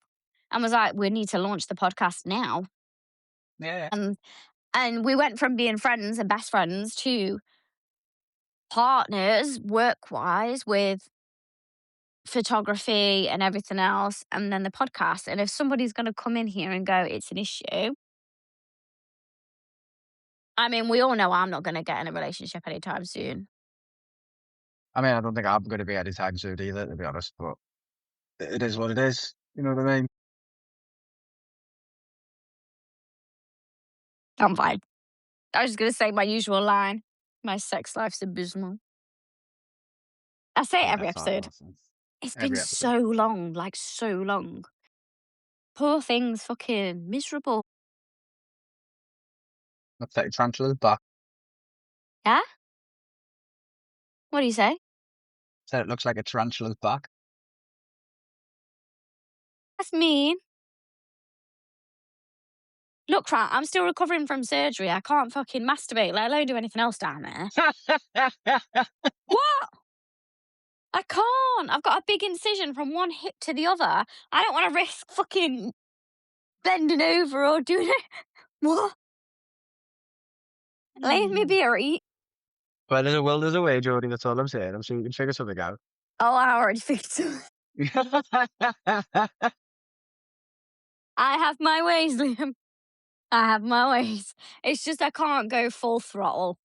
and was like, we need to launch the podcast now. Yeah. And and we went from being friends and best friends to partners work wise with photography and everything else. And then the podcast. And if somebody's going to come in here and go, it's an issue. I mean, we all know I'm not going to get in a relationship anytime soon. I mean, I don't think I'm going to be anytime soon either, to be honest. But it is what it is. You know what I mean? I'm fine. I was just going to say my usual line. My sex life's abysmal. I say it Yeah, every it's all episode. nonsense. It's been Every episode. so long, like so long. Poor thing's fucking miserable. Looks like a tarantula's back. Yeah? What do you say? Said it looks like a tarantula's back. That's mean. Look, Rat, I'm still recovering from surgery. I can't fucking masturbate, let alone do anything else down there. What? I can't. I've got a big incision from one hip to the other. I don't want to risk fucking bending over or doing it. What? Leave me be or eat. Well, there's a way, Jodie. That's all I'm saying. I'm sure we can figure something out. Oh, I already figured something. I have my ways, Liam. I have my ways. It's just I can't go full throttle.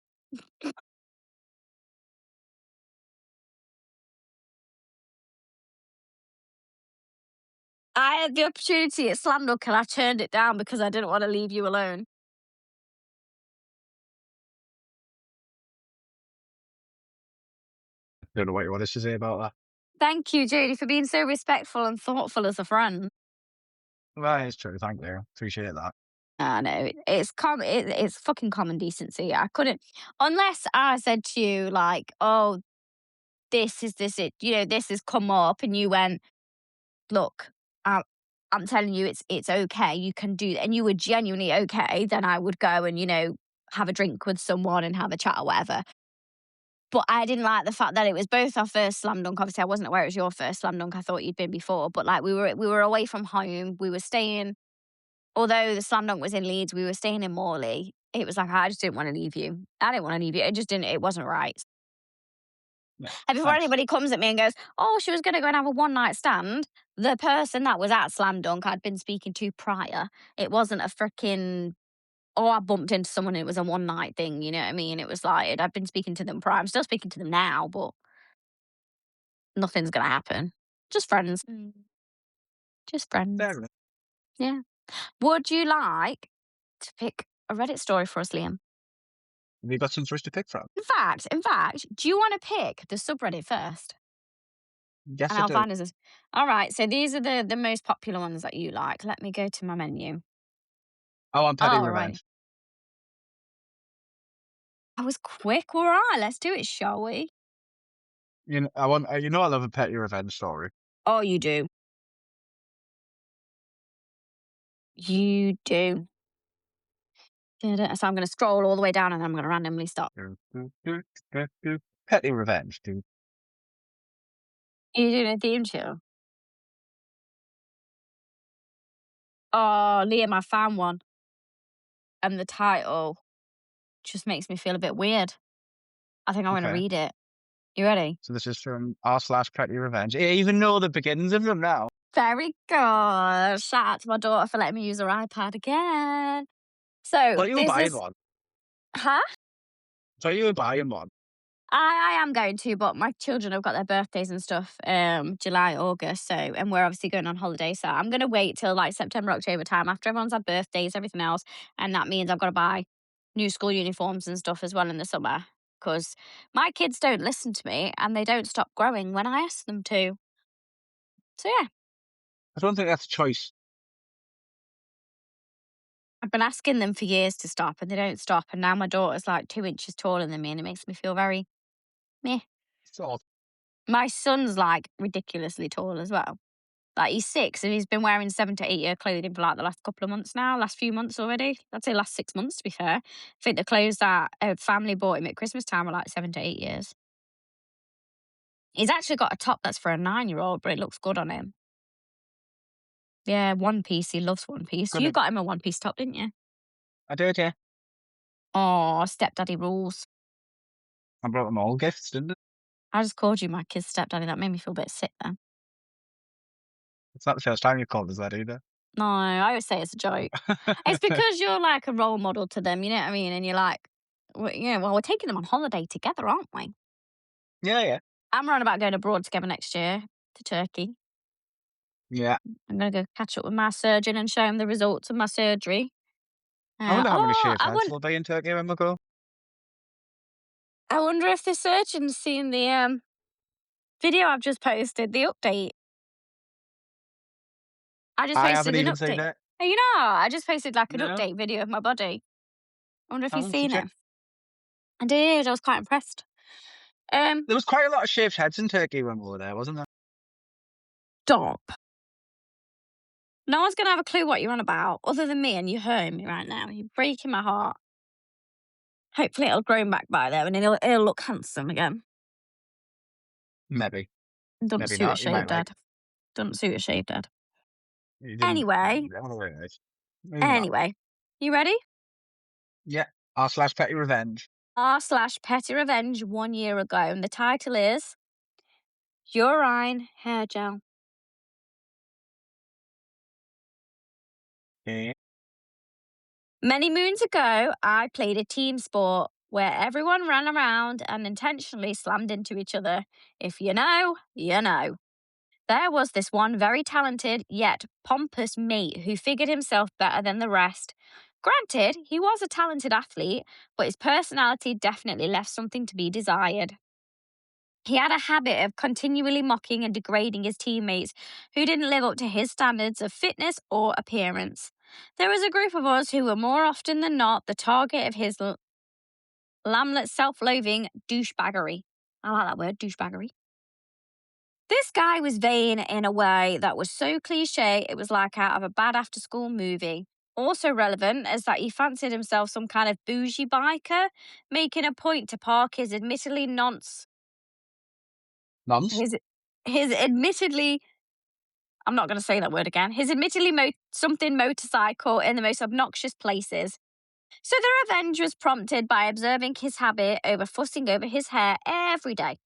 I had the opportunity at Slamdunk and I turned it down because I didn't want to leave you alone. Don't know what you want us to say about that. Thank you, Jodie, for being so respectful and thoughtful as a friend. Well, it's true. Thank you. Appreciate that. I know it's fucking common decency. I couldn't unless I said to you like, "Oh, this it, this has come up," and you went, "Look, I'm I'm telling you, it's okay. You can do," and you were genuinely okay. Then I would go and have a drink with someone and have a chat or whatever. But I didn't like the fact that it was both our first slam dunk. Obviously, I wasn't aware it was your first slam dunk. I thought you'd been before, but like we were away from home. We were staying. Although the slam dunk was in Leeds, we were staying in Morley. It was like I just didn't want to leave you. I didn't want to leave you. It just didn't. It wasn't right. Yeah. And before Thanks. anybody comes at me and goes, "Oh, she was going to go and have a one night stand," the person that was at slam dunk I'd been speaking to prior. It wasn't a freaking, oh, I bumped into someone. It was a one night thing. You know what I mean? It was like I've been speaking to them prior. I'm still speaking to them now, but nothing's going to happen. Just friends. Just Fair friends. enough. Yeah. Would you like to pick a Reddit story for us, Liam? Have you got some for us to pick from? In fact, do you want to pick the subreddit first? And Yes, I I'll do. find us. All right. So these are the most popular ones that you like. Let me go to my menu. I want petty All right. revenge. I was quick. All right. Let's do it, shall we? I love a petty revenge story. Oh, you do. You do. So I'm going to scroll all the way down and I'm going to randomly stop. Do, do, do, do, do. Petty revenge, dude. Are you doing a theme show? Oh, Liam, I found one. And the title just makes me feel a bit weird. I think I want to Okay. read it. You ready? So this is from r/petty revenge. I even know the beginnings of them now. Very good. Shout out to my daughter for letting me use her iPad again. So Thought you were this buying is, one. huh? Thought you were buying one. I am going to, but my children have got their birthdays and stuff, July, August. So, and we're obviously going on holiday. So I'm going to wait till like September, October time after everyone's had birthdays, everything else. And that means I've got to buy new school uniforms and stuff as well in the summer because my kids don't listen to me and they don't stop growing when I ask them to. So yeah, I don't think that's a choice. I've been asking them for years to stop and they don't stop. And now my daughter's like 2 inches taller than me and it makes me feel very meh. So My son's like ridiculously tall as well. Like he's 6 and he's been wearing 7 to 8 year clothing for like the last couple of months now, last few months already. I'd say last 6 months to be fair. I think the clothes that a family bought him at Christmas time were like 7 to 8 years. He's actually got a top that's for a 9-year-old, but it looks good on him. Yeah, One Piece. He loves One Piece. You gonna got him a One Piece top, didn't you? I did, yeah. Oh, stepdaddy rules. I brought them all gifts, didn't I? I just called you my kid's stepdaddy. That made me feel a bit sick then. It's not the first time you've called us that either. No, I always say it's a joke. It's because you're like a role model to them, you know what I mean? And you're like, well, we're taking them on holiday together, aren't we? Yeah, yeah. I'm on about going abroad together next year to Turkey. Yeah. I'm going to go catch up with my surgeon and show him the results of my surgery. I wonder how many Oh, shaved heads will be in Turkey when we go. I wonder if the surgeon's seen the video I've just posted, the update. I just I haven't posted an even seen update. it. Hey, I just posted like an No. update video of my body. I wonder if How he's long did you seen check? it. I did. I was quite impressed. Um, There was quite a lot of shaved heads in Turkey when we were there, wasn't there? Stop. No one's going to have a clue what you're on about other than me, and you're hurting me right now. You're breaking my heart. Hopefully, it'll grow back by there and it'll look handsome again. Maybe. Doesn't Maybe suit a not. You might shaved like. head. Doesn't suit a shaved head. You didn't. Anyway, I don't know where it is. Moving on. anyway, you ready? Yeah. R/petty revenge. R/petty revenge 1 year ago, and the title is Urine Hair Gel. Okay. Many moons ago, I played a team sport where everyone ran around and intentionally slammed into each other. If you know, you know. There was this one very talented yet pompous mate who figured himself better than the rest. Granted, he was a talented athlete, but his personality definitely left something to be desired. He had a habit of continually mocking and degrading his teammates who didn't live up to his standards of fitness or appearance. There was a group of us who were more often than not the target of his lamlet self loathing douchebaggery. I like that word, douchebaggery. This guy was vain in a way that was so cliche it was like out of a bad after school movie. Also relevant is that he fancied himself some kind of bougie biker, making a point to park his admittedly nonce Nonce? his his admittedly I'm not going to say that word again. His admittedly something motorcycle in the most obnoxious places. So the revenge was prompted by observing his habit over fussing over his hair every day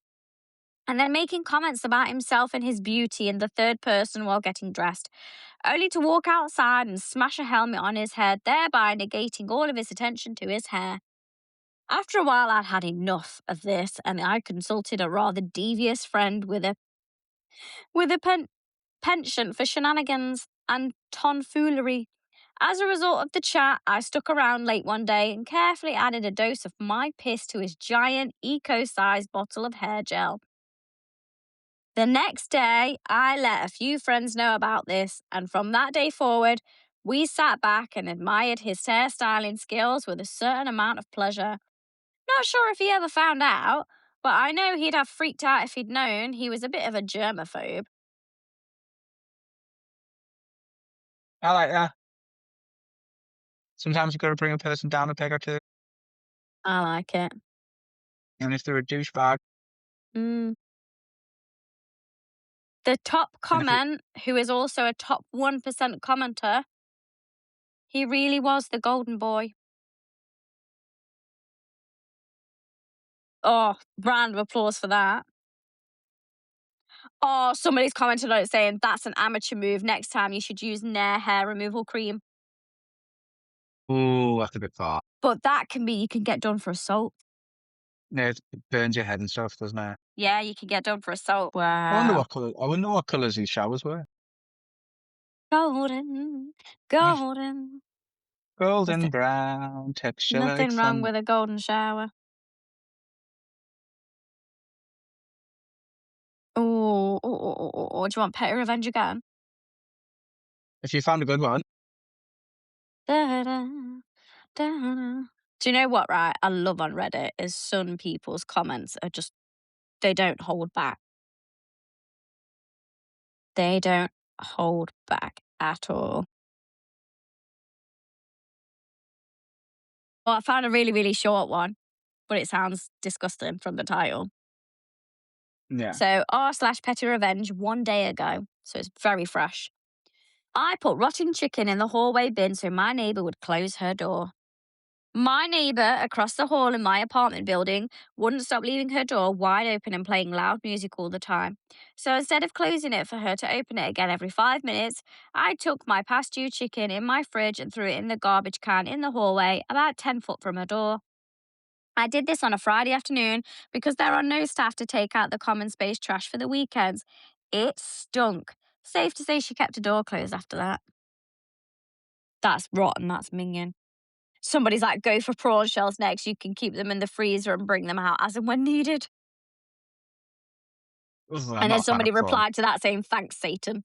and then making comments about himself and his beauty in the third person while getting dressed, only to walk outside and smash a helmet on his head, thereby negating all of his attention to his hair. After a while, I'd had enough of this, and I consulted a rather devious friend with a penchant for shenanigans and tomfoolery. As a result of the chat, I stuck around late one day and carefully added a dose of my piss to his giant, eco sized bottle of hair gel. The next day, I let a few friends know about this, and from that day forward, we sat back and admired his hairstyling skills with a certain amount of pleasure. Not sure if he ever found out, but I know he'd have freaked out if he'd known he was a bit of a germaphobe. I like that. Sometimes you gotta bring a person down a peg or two, I like it. even if they're a douchebag. Mm. The top And if you comment, who is also a top 1% commenter, he really was the golden boy. Oh, round of applause for that. Oh, somebody's commented on it saying that's an amateur move. Next time you should use Nair hair removal cream. ooh, that's a bit far. But that can be, you can get done for assault. Yeah, it burns your head and stuff, doesn't it? Yeah, you can get done for assault. Wow. Wow. I wonder what colours his showers were. Golden, Uh, golden. There's golden brown, texture like nothing wrong sun. with a golden shower. Oh, do you want petty revenge again? If you found a good one, Da-da, da-da. Do you know what, right? I love on Reddit is some people's comments are just, they don't hold back. They don't hold back at all. Well, I found a really, really short one, but it sounds disgusting from the title. yeah. So, r/petty revenge 1 day ago. So it's very fresh. I put rotten chicken in the hallway bin so my neighbour would close her door. My neighbour across the hall in my apartment building wouldn't stop leaving her door wide open and playing loud music all the time. So instead of closing it for her to open it again every 5 minutes, I took my past due chicken in my fridge and threw it in the garbage can in the hallway about 10 foot from her door. I did this on a Friday afternoon because there are no staff to take out the common space trash for the weekends. It stunk. Safe to say she kept her door closed after that. That's rotten, that's minging. Somebody's like, go for prawn shells next. You can keep them in the freezer and bring them out as and when needed. Ugh, I'm And then not a fan somebody of prawns. replied to that saying, thanks, Satan.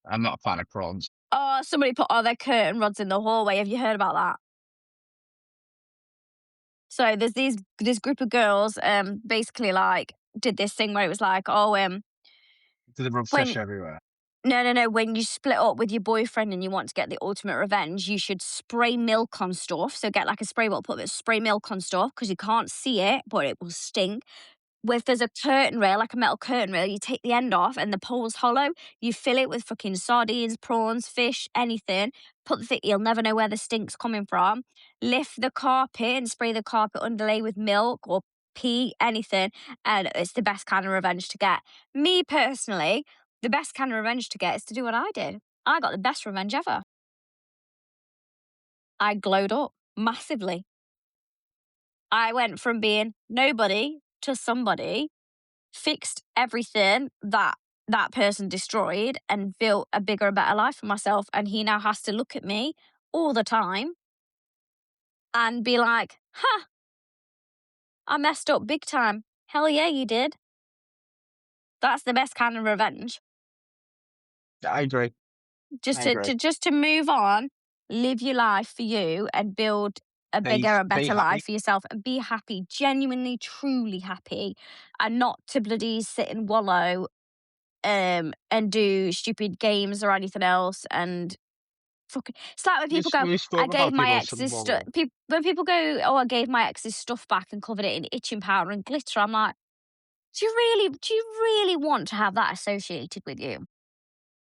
I'm not a fan of prawns. Oh, somebody put all their curtain rods in the hallway. Have you heard about that? So there's this group of girls, basically like did this thing where it was like, oh, Do they rub when fish everywhere? no, when you split up with your boyfriend and you want to get the ultimate revenge, you should spray milk on stuff. So get like a spray bottle, put a bit of spray milk on stuff because you can't see it, but it will stink. If there's a curtain rail, like a metal curtain rail, you take the end off and the pole's hollow, you fill it with fucking sardines, prawns, fish, anything. Put the thing, you'll never know where the stink's coming from. Lift the carpet and spray the carpet underlay with milk or pee, anything. And it's the best kind of revenge to get. Me personally, the best kind of revenge to get is to do what I did. I got the best revenge ever. I glowed up massively. I went from being nobody to somebody, fixed everything that that person destroyed, and built a bigger and better life for myself. And he now has to look at me all the time and be like, "Ha, I messed up big time." Hell yeah, you did. That's the best kind of revenge. I agree. Just I to, agree. to just to move on, live your life for you, and build a bigger and Be better life happy. for yourself, and be happy, genuinely, truly happy, and not to bloody sit and wallow and do stupid games or anything else. And fucking, it's like when people go, We "I spoke gave about my people sitting ex's stuff." wallow. When people go, "Oh, I gave my ex's stuff back and covered it in itching powder and glitter," I'm like, do you really want to have that associated with you?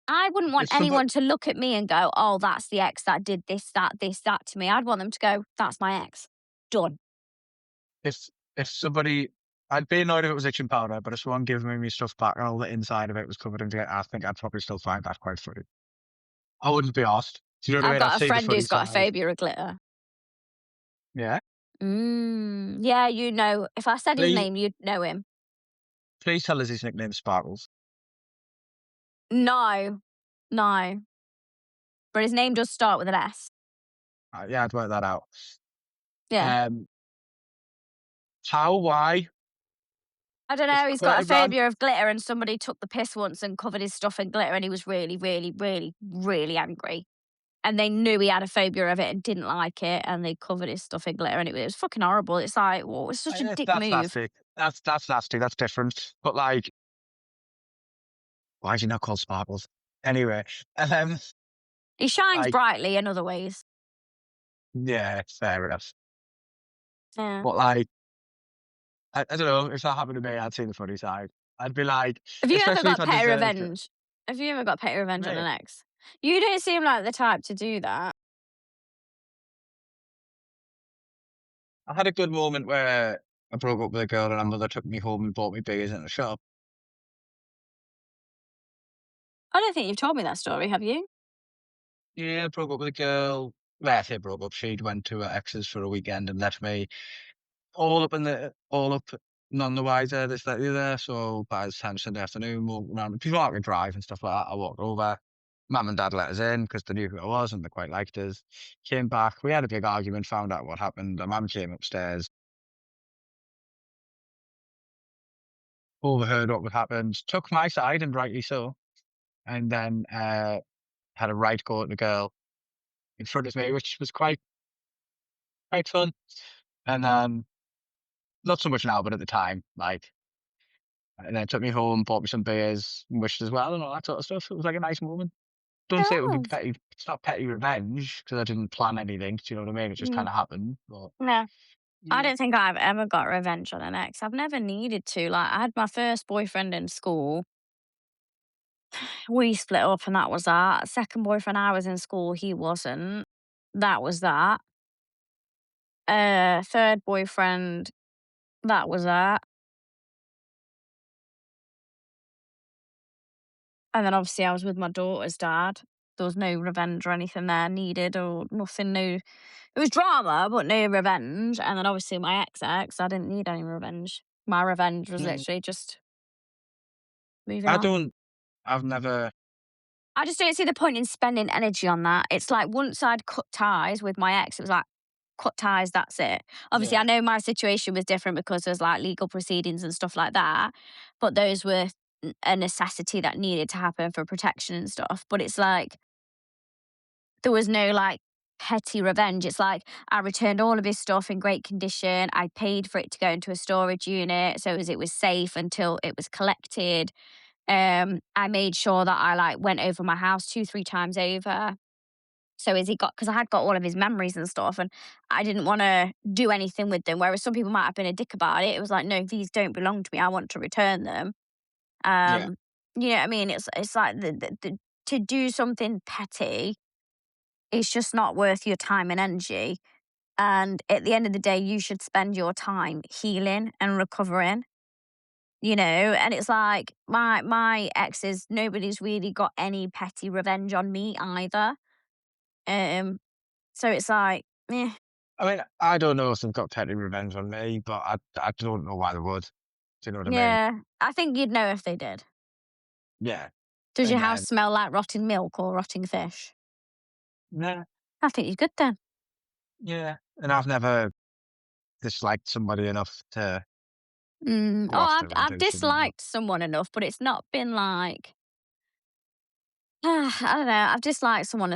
I wouldn't want If somebody anyone to look at me and go, "Oh, that's the ex that did this, that to me." I'd want them to go, "That's my ex. Done." if if somebody I'd be annoyed if it was itching powder, but if someone gave me my stuff back and all the inside of it was covered in glitter, I think I'd probably still find that quite funny. I wouldn't be arsed. Do you know what I I've mean? I'd got a see the friend funny who's got a side. phobia of glitter. Yeah. Yeah, you know, if I said his Please name, you'd know him. please tell us his nickname Sparkles. No, no, but his name does start with an S. Yeah, I'd work that out. Yeah. Um, how? Why? I don't It's know, he's got a quite a rant. phobia of glitter, and somebody took the piss once and covered his stuff in glitter, and he was really, really, really, really angry. And they knew he had a phobia of it and didn't like it, and they covered his stuff in glitter, and it was fucking horrible. It's like, well, it's such a dick That's move. nasty. That's nasty. That's different. But like, why is he not called Sparkles? Anyway, um, He shines like, brightly in other ways. yeah, fair enough. Yeah. But like, I don't know, if that happened to me, I'd see the funny side. I'd be like, Have you ever especially if got I petty deserved it. revenge? Have you ever got petty revenge on Me, an ex? You don't seem like the type to do that. I had a good moment where I broke up with a girl and her mother took me home and bought me beers in the shop. I don't think you've told me that story, have you? Yeah, I broke up with a girl. Well, I say broke up. She'd went to her ex's for a weekend and left me all up none the wiser, this, that, the other. So by the time Sunday afternoon, walking around, people aren't gonna drive and stuff like that. I walked over. Mum and dad let us in because they knew who I was and they quite liked us. Came back. We had a big argument, found out what happened. My mum came upstairs, overheard what had happened, took my side, and rightly so, and then had a right go at the girl in front of me, which was quite fun. And not so much now, but at the time, like, and then took me home, bought me some beers, wished as well, and all that sort of stuff. It was like a nice moment. Don't say it would be Yes. petty. It's not petty revenge because I didn't plan anything. Do you know what I mean? It just Mm, kind of happened. But no. I yeah, don't think I've ever got revenge on an ex. I've never needed to. Like, I had my first boyfriend in school. We split up, and that was that. Second boyfriend, I was in school, he wasn't. That was that. Third boyfriend, that was that. And then obviously I was with my daughter's dad. There was no revenge or anything there needed, or nothing. No, it was drama, but no revenge. And then obviously my ex, I didn't need any revenge. My revenge was no, literally just moving I on. don't. I've never. I just don't see the point in spending energy on that. It's like once I'd cut ties with my ex, it was like, cut ties, that's it. Obviously, I Yeah, know my situation was different because there's like legal proceedings and stuff like that, but those were a necessity that needed to happen for protection and stuff. But it's like, there was no like petty revenge. It's like I returned all of his stuff in great condition. I paid for it to go into a storage unit so as it was safe until it was collected. I made sure that I like went over my house 2, 3 times over. So as he got, because I had got all of his memories and stuff, and I didn't want to do anything with them. Whereas some people might have been a dick about it. It was like, no, these don't belong to me. I want to return them. yeah. Um, you know what I mean? It's like to do something petty. It's just not worth your time and energy. And at the end of the day, you should spend your time healing and recovering. You know, and it's like my exes, nobody's really got any petty revenge on me either. Um, So it's like, eh. I mean, I don't know if they've got petty revenge on me, but I don't know why they would. Do you know what I mean? Yeah, I think you'd know if they did. Yeah. Does your house Again, smell like rotting milk or rotting fish? nah, I think you're good then. yeah. And I've never disliked somebody enough to Oh, go after them and I've do something. disliked someone enough, but it's not been like I don't know. I've disliked someone,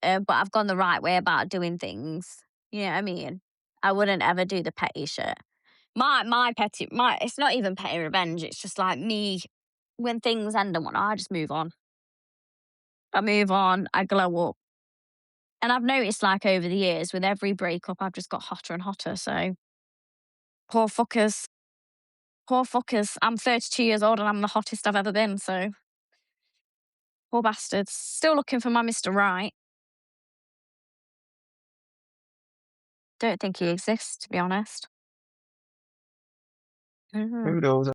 but I've gone the right way about doing things. You know what I mean? I wouldn't ever do the petty shit. My petty my it's not even petty revenge. It's just like me when things end and whatnot. I just move on. I move on. I glow up, and I've noticed like over the years with every breakup, I've just got hotter and hotter. So poor fuckers, poor fuckers. I'm 32 years old and I'm the hottest I've ever been. So poor bastards. Still looking for my Mr. Right. Don't think he exists, to be honest. Mhm. Who knows?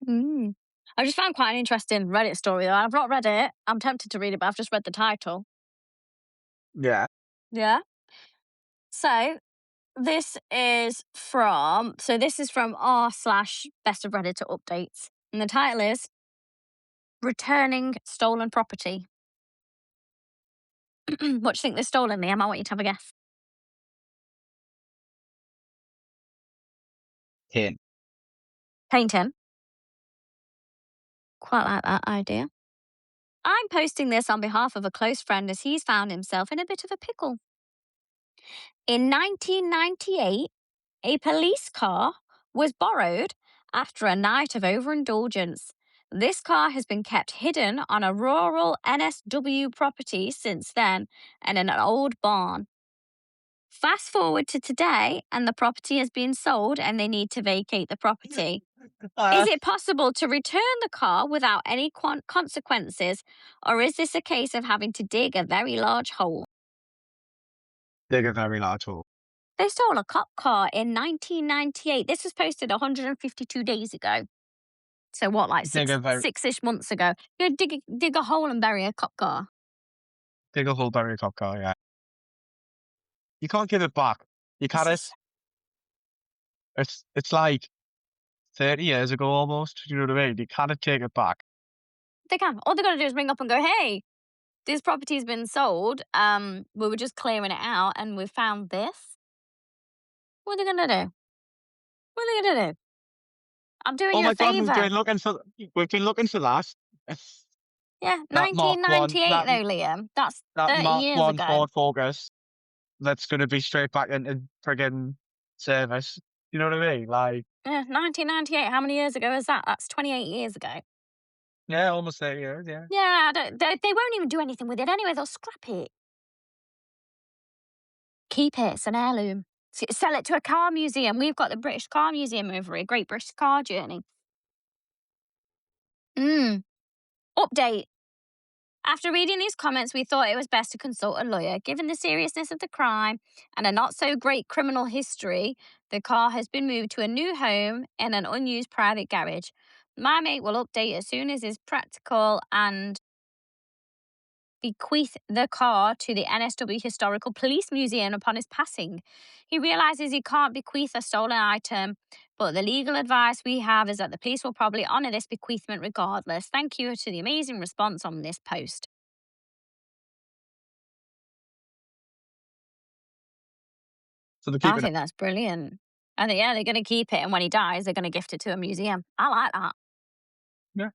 Mm. I just found quite an interesting Reddit story though. I've not read it. I'm tempted to read it, but I've just read the title. Yeah. Yeah. So this is from r slash best of Redditor updates. And the title is Returning Stolen Property. What do you think they're stolen, Liam? I want you to have a guess. Hint. Painting. Quite like that idea. I'm posting this on behalf of a close friend as he's found himself in a bit of a pickle. In 1998, a police car was borrowed after a night of overindulgence. This car has been kept hidden on a rural NSW property since then and in an old barn. Fast forward to today, and the property has been sold and they need to vacate the property. Is Uh, it possible to return the car without any consequences, or is this a case of having to dig a very large hole? dig a very large hole. They stole a cop car in 1998. This was posted 152 days ago. So what, like Dig a very six-ish months ago? You dig a hole and bury a cop car. dig a hole, bury a cop car, yeah. You can't give it back. You It's can't. just It's like 30 years ago almost. You know what I mean? You cannot take it back. they can. All they got to do is ring up and go, "Hey, this property's been sold. We were just clearing it out, and we found this. What are they gonna do? What are they gonna do? I'm doing Oh you a my god, favor." we've been looking for that. Yeah, That Mark 1 1998 though, Liam. That's that 30 Mark years 1 ago. Ford Focus that's gonna be straight back into friggin' service. You know what I mean? Like, Yeah, 1998. How many years ago is that? That's 28 years ago. yeah, almost 30 years, yeah. Yeah, they won't even do anything with it anyway. They'll scrap it. Keep it. It's an heirloom. Sell it to a car museum. We've got the British Car Museum over here. Great British Car Journey. Mm. Update. After reading these comments, we thought it was best to consult a lawyer. Given the seriousness of the crime and a not so great criminal history, the car has been moved to a new home in an unused private garage. My mate will update as soon as is practical and bequeath the car to the NSW Historical Police Museum upon his passing. He realizes he can't bequeath a stolen item, but the legal advice we have is that the police will probably honor this bequeathment regardless. Thank you to the amazing response on this post. So they're I keeping it. think that's brilliant. I think, yeah, they're going to keep it, and when he dies, they're going to gift it to a museum. I like that. Yeah,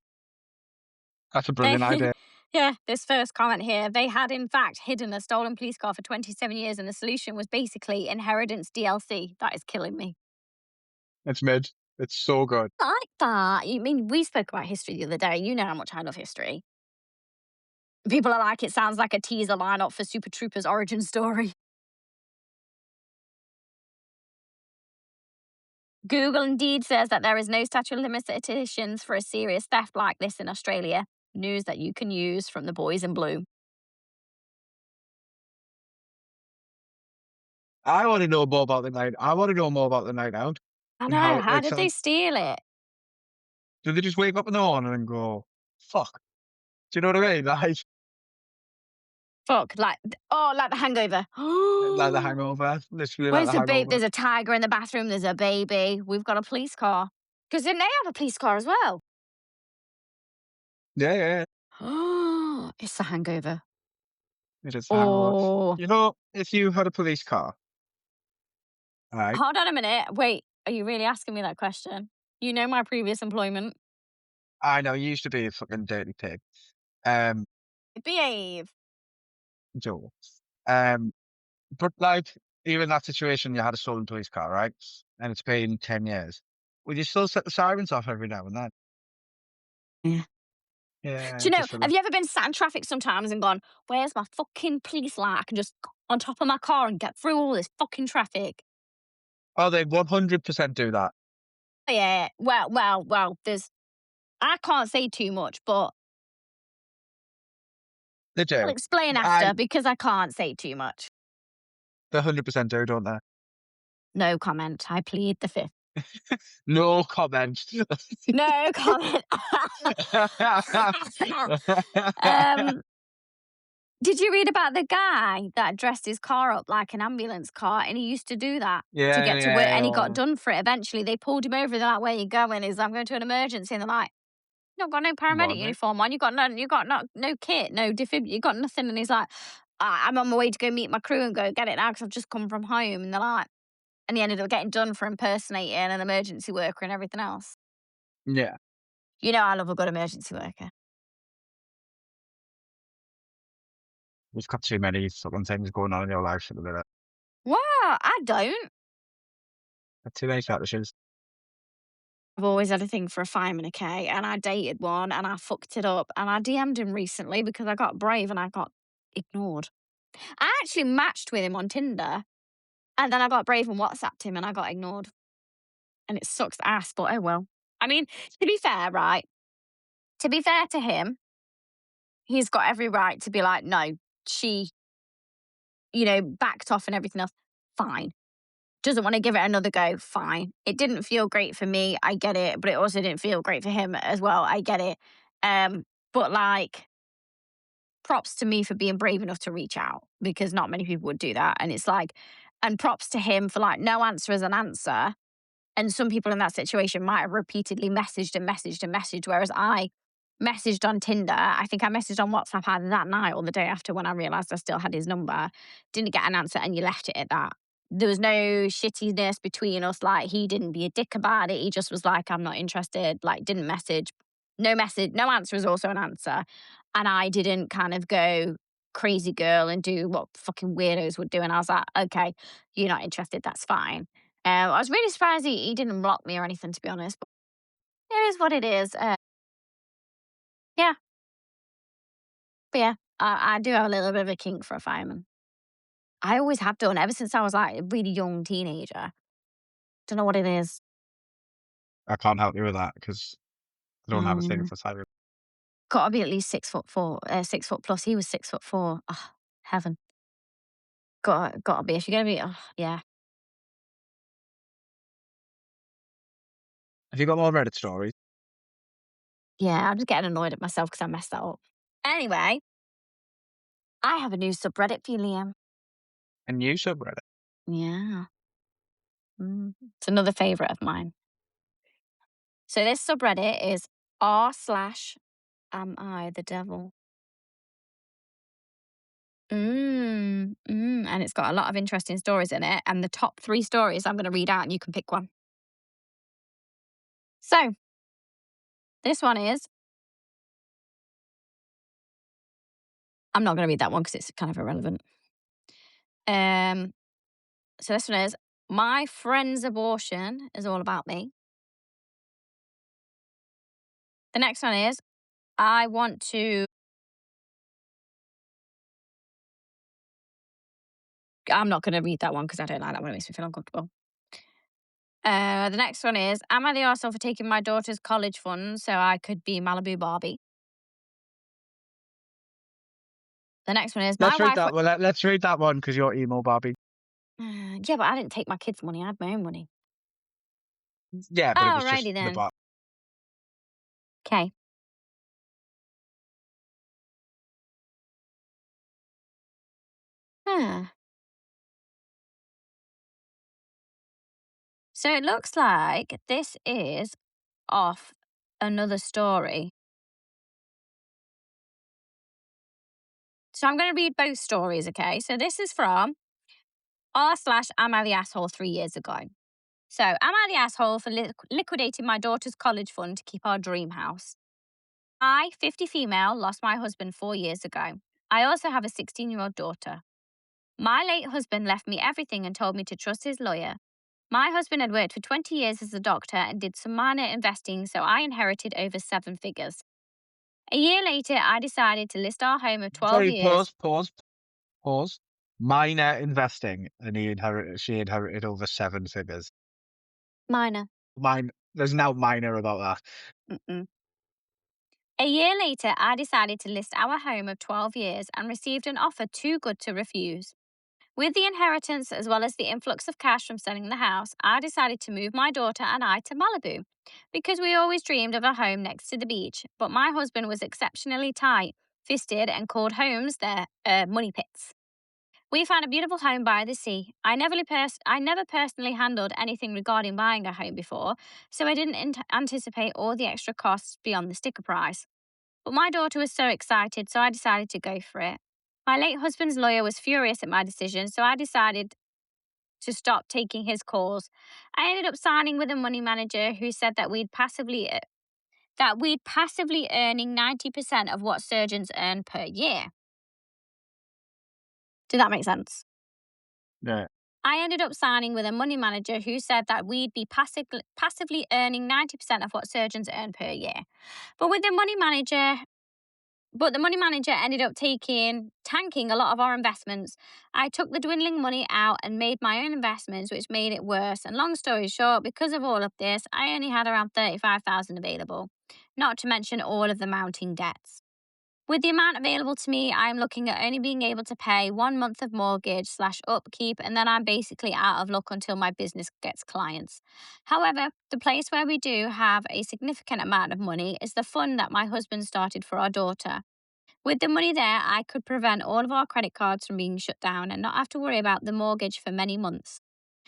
that's a They, brilliant idea. yeah, this first comment here. They had, in fact, hidden a stolen police car for 27 years, and the solution was basically inheritance DLC. That is killing me. It's mid. It's so good. I like that. I mean, we spoke about history the other day. You know how much I love history. People are like, it sounds like a teaser lineup for Super Troopers origin story. Google indeed says that there is no statute of limitations for a serious theft like this in Australia. News that you can use from the boys in blue. I wanna know more about the night out I and know. how, How like, did they some steal it? do they just wake up in the morning and go, "Fuck." Do you know what I mean? Like, Fuck, like, oh, like The Hangover. Like The Hangover, literally like Where's The the babe? Hangover. There's a tiger in the bathroom, there's a baby, we've got a police car. 'Cause didn't they have a police car as well? Yeah, yeah, yeah. It's The Hangover. It is The Hangover. Oh, You know, if you had a police car, right? hold on a minute. Wait, are you really asking me that question? You know my previous employment. I know you used to be a fucking dirty pig. Um, Behave. Joe. Um, but like, even in that situation, you had a stolen police car, right? And it's been 10 years. Would you still set the sirens off every now and then? Yeah. Do Yeah, you know, just for have the. you ever been sat in traffic sometimes and gone, "Where's my fucking police light? I can just go on top of my car and get through all this fucking traffic." Oh, they 100% do that. Yeah. Well, there's I can't say too much, but They I'll do. explain I after because I can't say too much. They 100% do, don't they? No comment. I plead the fifth. No comment. No comment. um, did you read about the guy that dressed his car up like an ambulance car and he used to do that to Yeah, get to work yeah, and he got yeah. done for it eventually? They pulled him over. They're like, "Where you going?" He's, "I'm going to an emergency." And they're like, "You not got no paramedic Was it? uniform on. You got no kit, no defib. You got nothing." And he's like, I'm on my way to go meet my crew and go get it now because I've just come from home." And they're like, and he ended up getting done for impersonating an emergency worker and everything else. Yeah. You know, I love a good emergency worker. You've got too many fucking things going on in your life at the minute. Wow, I don't. Got too many fetishes. I've always had a thing for a fireman, okay? And I dated one and I fucked it up. And I DM'd him recently because I got brave and I got ignored. I actually matched with him on Tinder and then I got brave and WhatsApped him and I got ignored. And it sucks ass, but oh well. I mean, to be fair, right? To be fair to him, he's got every right to be like, no, she, backed off and everything else. Fine. Doesn't want to give it another go. Fine. It didn't feel great for me. I get it. But it also didn't feel great for him as well. I get it. But like, props to me for being brave enough to reach out because not many people would do that. And it's like, and props to him for like, no answer is an answer. And some people in that situation might have repeatedly messaged and messaged and messaged, whereas I messaged on Tinder. I think I messaged on WhatsApp either that night or the day after when I realized I still had his number. Didn't get an answer, and you left it at that. There was no shittiness between us. Like, he didn't be a dick about it. He just was like, "I'm not interested." Like, didn't message. No message. No answer is also an answer. And I didn't kind of go crazy girl and do what fucking weirdos would do. And I was like, okay, you're not interested. That's fine. I was really surprised he didn't block me or anything, to be honest. But it is what it is. Yeah, but yeah, I do have a little bit of a kink for a fireman. I always have done ever since I was like a really young teenager. Don't know what it is. I can't help you with that because I don't have a thing Um, for sirens. Got to be at least 6'4", 6 foot plus. He was 6'4". Oh, heaven. Got to be. If you're gonna be, oh, yeah, Have you got more Reddit stories? yeah. I'm just getting annoyed at myself because I messed that up. Anyway, I have a new subreddit for you, Liam. A new subreddit? Yeah, it's another favorite of mine. So this subreddit is r// Am I the Devil? And it's got a lot of interesting stories in it. And the top three stories I'm going to read out, and you can pick one. So this one is, I'm not going to read that one because it's kind of irrelevant. Um, so this one is, my friend's abortion is all about me. The next one is, I want to. I'm not going to read that one because I don't like that one. It makes me feel uncomfortable. The next one is, am I the arsehole for taking my daughter's college funds so I could be Malibu Barbie? The next one is, my Let's read wife. that one. Let's read that one because you're emo Barbie. Yeah, but I didn't take my kids' money. I had my own money. Yeah, but it was just Alrighty the then. bot. Okay. Yeah. So it looks like this is off another story. So I'm going to read both stories, okay? So this is from r/slash am I the asshole 3 years ago. So am I the asshole for liquidating my daughter's college fund to keep our dream house? I, 50 female, lost my husband 4 years ago. I also have a 16-year-old daughter. My late husband left me everything and told me to trust his lawyer. My husband had worked for 20 years as a doctor and did some minor investing, so I inherited over 7 figures. A year later, I decided to list our home of 12 Sorry, years. pause. Minor investing, and she inherited over 7 figures. Minor. There's now minor about that. Mm-mm. A year later, I decided to list our home of 12 years and received an offer too good to refuse. With the inheritance as well as the influx of cash from selling the house, I decided to move my daughter and I to Malibu because we always dreamed of a home next to the beach. But my husband was exceptionally tight fisted and called homes their money pits. We found a beautiful home by the sea. I never personally handled anything regarding buying a home before, so I didn't anticipate all the extra costs beyond the sticker price. But my daughter was so excited, so I decided to go for it. My late husband's lawyer was furious at my decision, so I decided to stop taking his calls. I ended up signing with a money manager who said that we'd passively earning 90% of what surgeons earn per year. Did that make sense? Yeah. I ended up signing with a money manager who said that we'd be passively earning 90% of what surgeons earn per year. But with the money manager, But the money manager ended up tanking a lot of our investments. I took the dwindling money out and made my own investments, which made it worse. And long story short, because of all of this, I only had around 35,000 available, not to mention all of the mounting debts. With the amount available to me, I'm looking at only being able to pay 1 month of mortgage slash upkeep, and then I'm basically out of luck until my business gets clients. However, the place where we do have a significant amount of money is the fund that my husband started for our daughter. With the money there, I could prevent all of our credit cards from being shut down and not have to worry about the mortgage for many months.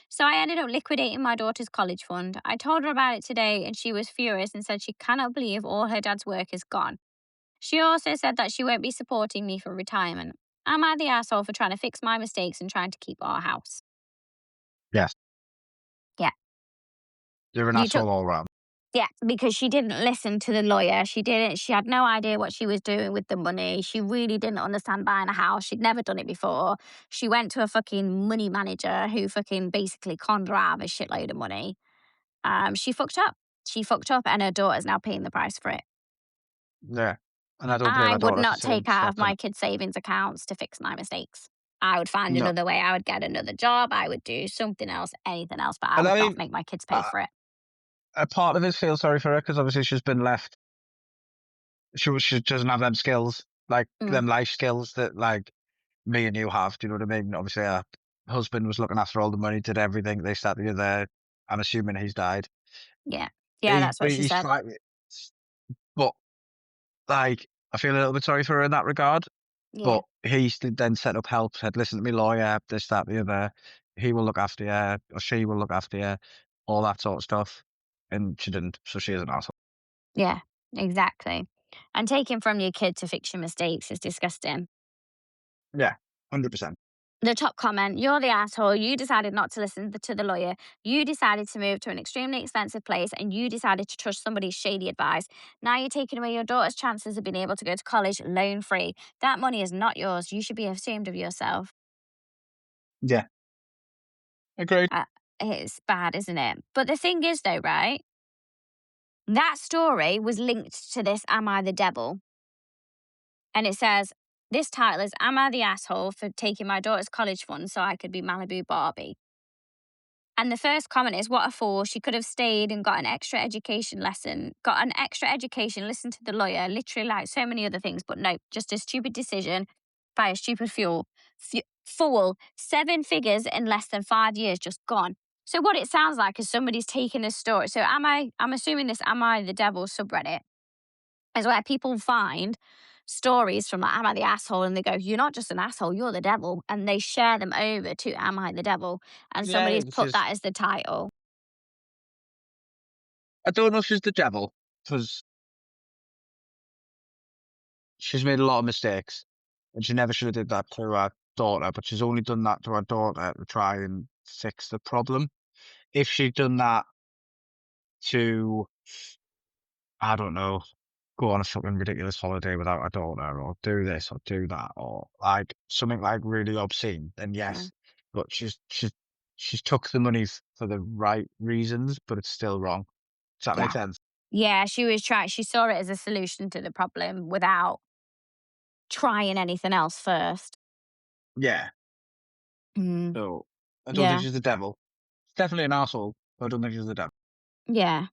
So I ended up liquidating my daughter's college fund. I told her about it today and she was furious and said she cannot believe all her dad's work is gone. She also said that she won't be supporting me for retirement. Am I the asshole for trying to fix my mistakes and trying to keep our house? Yes. Yeah. You're an You took asshole all round. Yeah, because she didn't listen to the lawyer. She had no idea what she was doing with the money. She really didn't understand buying a house. She'd never done it before. She went to a fucking money manager who fucking basically conned her out of a shitload of money. She fucked up. She fucked up and her daughter's now paying the price for it. Yeah. And I don't blame I my would daughter for not saying take out of fuck 'em. my kids' savings accounts to fix my mistakes. I would find No. another way. I would get another job. I would do something else, anything else, but I And would I not mean, make my kids pay uh, for it. a part of us feels sorry for her because obviously she's been left. She doesn't have them skills, like Mm, them life skills that like me and you have. Do you know what I mean? Obviously, her husband was looking after all the money, did everything. They started together. I'm assuming he's died. yeah. Yeah, that's what she He's said. slightly, but like I feel a little bit sorry for her in that regard. Yeah. But then set up help. Said, "Listen to me, lawyer. This, that, the other. He will look after you, or she will look after you, all that sort of stuff." And she didn't, so she is an asshole. Yeah, exactly. And taking from your kid to fix your mistakes is disgusting. Yeah, 100%. The top comment, you're the asshole. You decided not to listen to the lawyer. You decided to move to an extremely expensive place and you decided to trust somebody's shady advice. Now you're taking away your daughter's chances of being able to go to college loan free. That money is not yours. You should be ashamed of yourself. Yeah, agreed. Uh, it's bad, isn't it? But the thing is, though, right? That story was linked to this Am I the Devil? And it says, this title is Am I the Asshole for Taking My Daughter's College Fund So I Could Be Malibu Barbie? And the first comment is, what a fool. She could have stayed and got an extra education, listened to the lawyer, literally like so many other things. But no, just a stupid decision by a stupid fool. 7 figures in less than 5 years, just gone. So what it sounds like is somebody's taken a story. So I'm assuming this Am I the Devil subreddit is where people find stories from like Am I the Asshole? And they go, "You're not just an asshole, you're the devil." And they share them over to Am I the Devil? And Yeah, somebody's which put is that as the title. I don't know if she's the devil because she's made a lot of mistakes, and she never should have did that to her daughter, but she's only done that to her daughter to try and fix the problem. If she'd done that to, I don't know, go on a fucking ridiculous holiday without her daughter, or do this or do that, or like something like really obscene, then Yeah. yes. But she's took the money for the right reasons, but it's still wrong. Does that make Yeah. sense? Yeah, she saw it as a solution to the problem without trying anything else first. Yeah. Mm, So I don't think yeah, she's the devil. She's definitely an asshole, but I don't think she's the devil. yeah.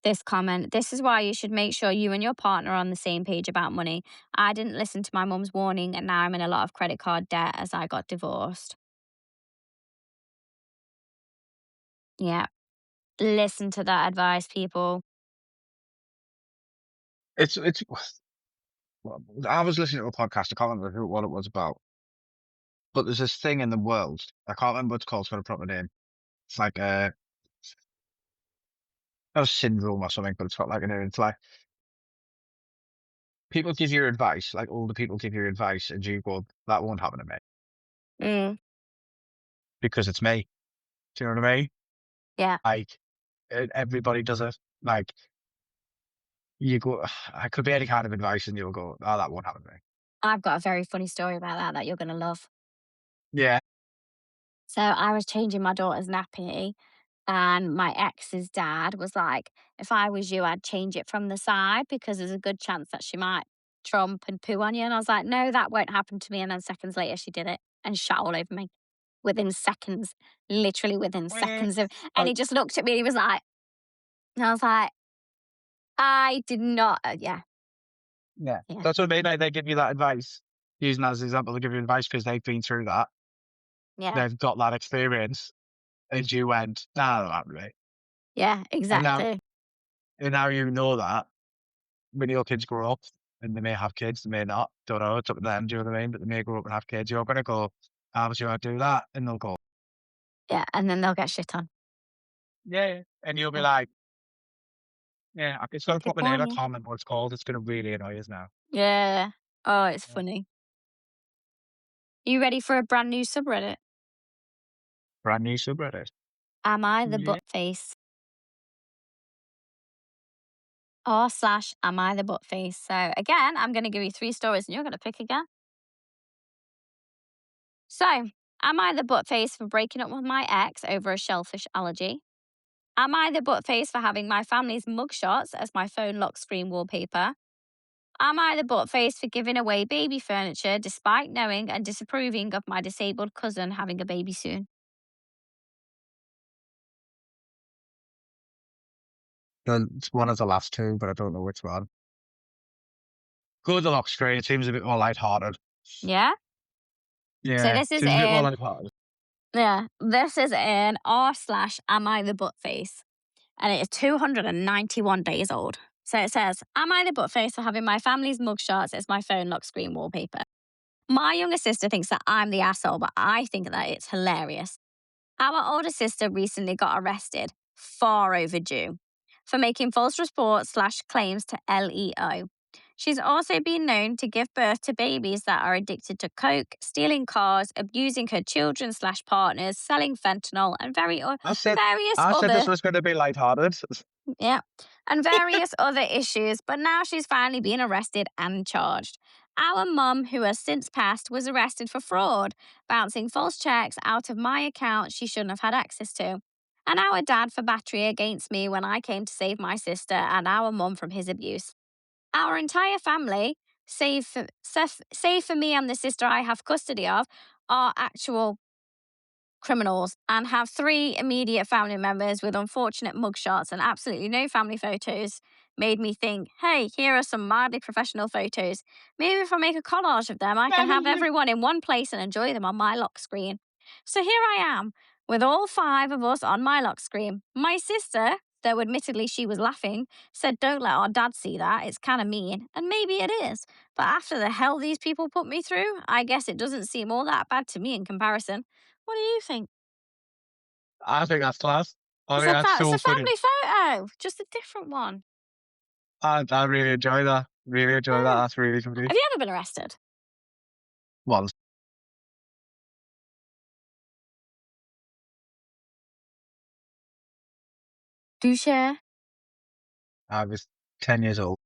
This comment, this is why you should make sure you and your partner are on the same page about money. I didn't listen to my mum's warning and now I'm in a lot of credit card debt as I got divorced. Yeah. Listen to that advice, people. It's well, I was listening to a podcast. I can't remember what it was about, but there's this thing in the world. I can't remember what it's called. It's got a proper name. It's like not a syndrome or something, but it's got like a name. It's like people give you advice, like older people give you advice, and you go, "That won't happen to me Mm, because it's me." Do you know what I mean? yeah. Like everybody does it. Like you go, I could be any kind of advice, and you'll go, "Oh, that won't happen to me." I've got a very funny story about that you're going to love. Yeah. So I was changing my daughter's nappy, and my ex's dad was like, if I was you, I'd change it from the side because there's a good chance that she might trump and poo on you. And I was like, no, that won't happen to me. And then seconds later, she did it and shat all over me within seconds, literally within Eh, seconds of. And uh, he just looked at me and he was like, and I was like, I did not. Yeah, yeah. yeah, That's what I mean. Like, they give you that advice, using that as an example, they give you advice because they've been through that. yeah, They've got that experience, and you went, "Nah, that happened to me." yeah, And now, exactly. you know that when your kids grow up, and they may have kids, they may not, don't know, it's up to them, do you know what I mean? But they may grow up and have kids, you're gonna go, "How was you gonna do that?" And they'll go, Yeah. And then they'll get shit on. "Yeah, yeah." And you'll be Yeah. like, "Yeah, it's got a Good proper name, I morning. can't remember what it's called, it's gonna really annoy us now." Yeah. Oh, it's Yeah. funny. You ready for a brand new subreddit? Brand new subreddit. Am I the Yeah. buttface? R/ am I the buttface? So again, I'm going to give you three stories and you're going to pick again. So, am I the buttface for breaking up with my ex over a shellfish allergy? Am I the buttface for having my family's mugshots as my phone lock screen wallpaper? Am I the buttface for giving away baby furniture despite knowing and disapproving of my disabled cousin having a baby soon? It's one of the last two, but I don't know which one. Go with the lock screen, it seems a bit more lighthearted. Yeah? So Yeah, this is seems a bit more in, lighthearted. yeah, this is in r/ am I the buttface? And it is 291 days old. So it says, am I the buttface for having my family's mugshots as my phone lock screen wallpaper? My younger sister thinks that I'm the asshole, but I think that it's hilarious. Our older sister recently got arrested, far overdue, for making false reports/ claims to LEO. She's also been known to give birth to babies that are addicted to coke, stealing cars, abusing her children/ partners, selling fentanyl, and I said various I said this other was gonna be lighthearted. yeah. And various other issues, but now she's finally been arrested and charged. Our mum, who has since passed, was arrested for fraud, bouncing false checks out of my account she shouldn't have had access to. And our dad for battery against me when I came to save my sister and our mum from his abuse. Our entire family, save for me and the sister I have custody of, are actual criminals and have three immediate family members with unfortunate mugshots and absolutely no family photos made me think, hey, here are some mildly professional photos. Maybe if I make a collage of them, I can have Family. everyone in one place and enjoy them on my lock screen. So here I am, with all five of us on my lock screen. My sister, though admittedly she was laughing, said, "Don't let our dad see that. It's kind of mean." And maybe it is. But after the hell these people put me through, I guess it doesn't seem all that bad to me in comparison. What do you think? I think that's class. I It's think a, that's it's so a funny. family photo, just a different one. I really enjoy that. Really enjoy that. Yeah. That's really funny. Have you ever been arrested? Once Do share. I was 10 years old.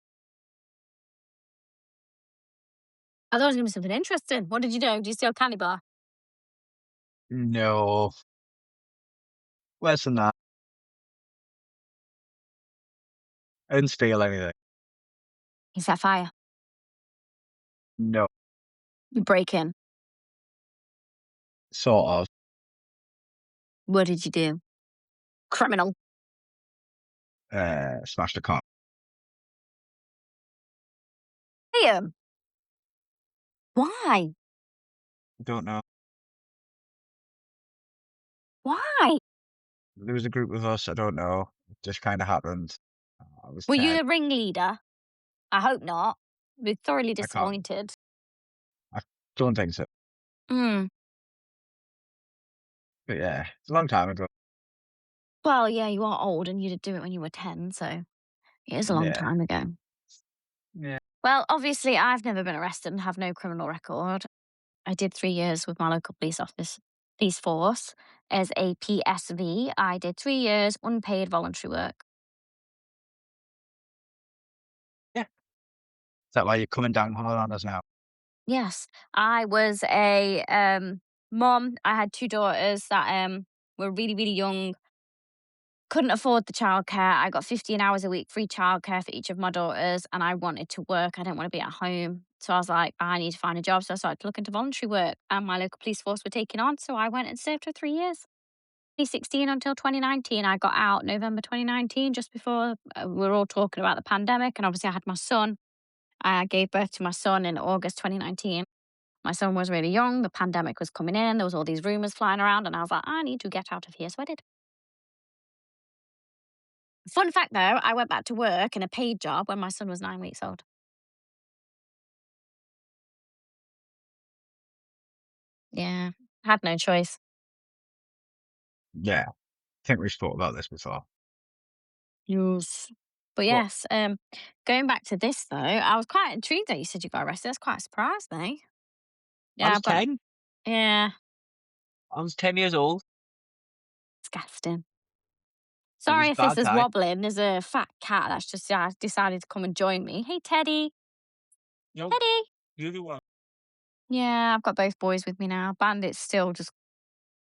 I thought it was going to be something interesting. What did you do? Did you steal a candy bar? No, less than that. I didn't steal anything. You set fire. No, You break in. sort of. What did you do? Criminal. Smashed a car. Liam, why? Don't know. Why? There was a group of us. I don't know. It just kind of happened. I was Were you 10. the ringleader? I hope not. We're thoroughly I can't. disappointed. I don't think so. Hmm. But yeah, it's a long time ago. Well, yeah, you are old and you did do it when you were 10, so it is a long Yeah. time ago. Yeah. Well, obviously, I've never been arrested and have no criminal record. I did 3 years with my local police force as a PSV. I did 3 years unpaid voluntary work. Yeah. Is that why you're coming down hard on us now? Yes, I was a mom. I had two daughters that were really, really young. Couldn't afford the childcare. I got 15 hours a week free childcare for each of my daughters, and I wanted to work. I didn't want to be at home. So I was like, I need to find a job. So I started to look into voluntary work, and my local police force were taking on. So I went and served for 3 years. 2016 until 2019. I got out November 2019, just before we were all talking about the pandemic. And obviously, I had my son. I gave birth to my son in August 2019. My son was really young. The pandemic was coming in. There was all these rumors flying around, and I was like, I need to get out of here. So I did. Fun fact though, I went back to work in a paid job when my son was 9 weeks old. Yeah, had no choice. Yeah. I think we've talked about this before. Yes. But What? yes, going back to this though, I was quite intrigued that you said you got arrested. That's quite a surprise, though. I Yeah, was I've got 10. yeah, I was 10 years old. disgusting. It was Sorry a if this bad is time. wobbling. There's a fat cat that's just decided to come and join me. Hey, Teddy. No, Teddy. you're the one. Yeah, I've got both boys with me now. Bandit's still just,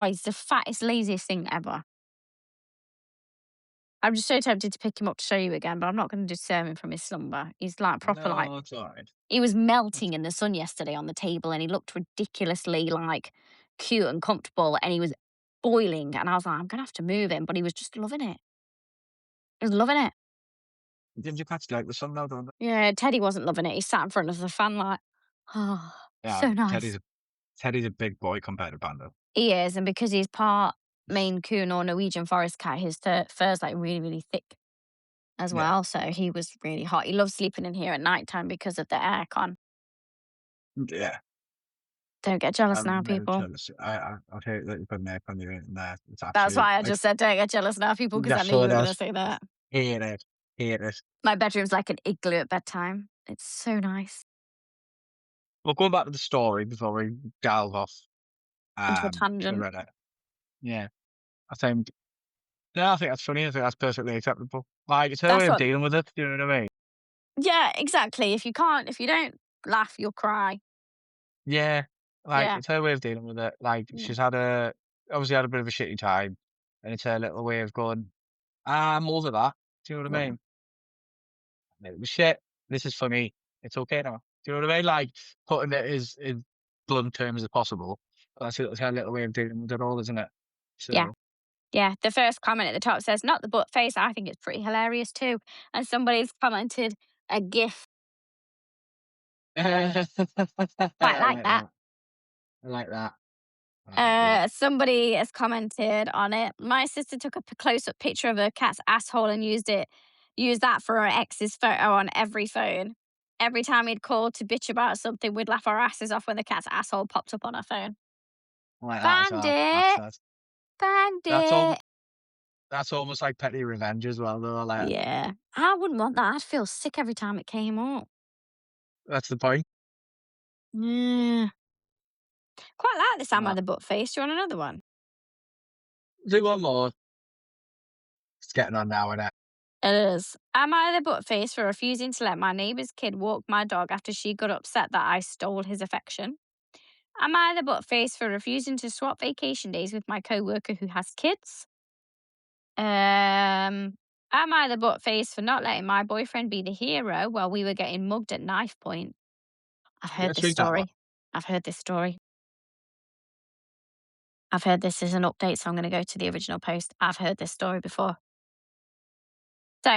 oh, he's the fattest, laziest thing ever. I'm just so tempted to pick him up to show you again, but I'm not going to disturb him from his slumber. He's like proper, like, No, it's alright. he was melting in the sun yesterday on the table and he looked ridiculously like cute and comfortable and he was boiling. And I was like, I'm going to have to move him, but he was just loving it. He was loving it. Didn't you catch like the sun now, don't they? Yeah, Teddy wasn't loving it. He sat in front of the fan like, oh, Yeah, so nice. Teddy's a big boy compared to Panda. He is. And because he's part Maine Coon or Norwegian forest cat, his fur's like really, really thick as Yeah. well. So he was really hot. He loves sleeping in here at night time because of the aircon. Yeah. Don't get jealous now, I'm very people. jealous. I hate that you put an aircon unit in there. It's That's absolute why I like just said don't get jealous now, people, because I that's knew you what were going to else. say that. Hate it. Hate it. My bedroom's like an igloo at bedtime. It's so nice. Well, going back to the story before we delve off Into a to the tangent. Reddit. Yeah. I think I think that's funny. I think that's perfectly acceptable. Like it's her way That's of what. dealing with it, do you know what I mean? Yeah, exactly. If you don't laugh, you'll cry. Yeah. Like Yeah. it's her way of dealing with it. Like Yeah. she's obviously had a bit of a shitty time and it's her little way of going, I'm over that. Do you know what I Yeah. mean? It was shit. This is funny. It's okay now. Do you know what I mean? Like putting it as in blunt terms as possible. That's her little way of dealing with it all, isn't it? Yeah. So Yeah. The first comment at the top says, not the butt face. I think it's pretty hilarious too. And somebody's commented a gif. I Quite like like that. that. I like that. Oh, dear. Somebody has commented on it. My sister took a close-up picture of her cat's asshole and used that for her ex's photo on every phone. Every time he'd call to bitch about something, we'd laugh our asses off when the cat's asshole popped up on her phone. Like that as Found well. That's it. that's Found that's al it. that's almost like petty revenge as well, though, like, Yeah. I wouldn't want that. I'd feel sick every time it came up. that's the point. Yeah. Quite like this Am I Nah. the Buttface? Do you want another one? Do one more. It's getting on now, innit? It is. Am I the buttface for refusing to let my neighbour's kid walk my dog after she got upset that I stole his affection? Am I the buttface for refusing to swap vacation days with my coworker who has kids? Am I the buttface for not letting my boyfriend be the hero while we were getting mugged at knife point? I've heard Let's this read that one. story. I've heard this story. I've heard this is an update, so I'm going to go to the original post. I've heard this story before. So,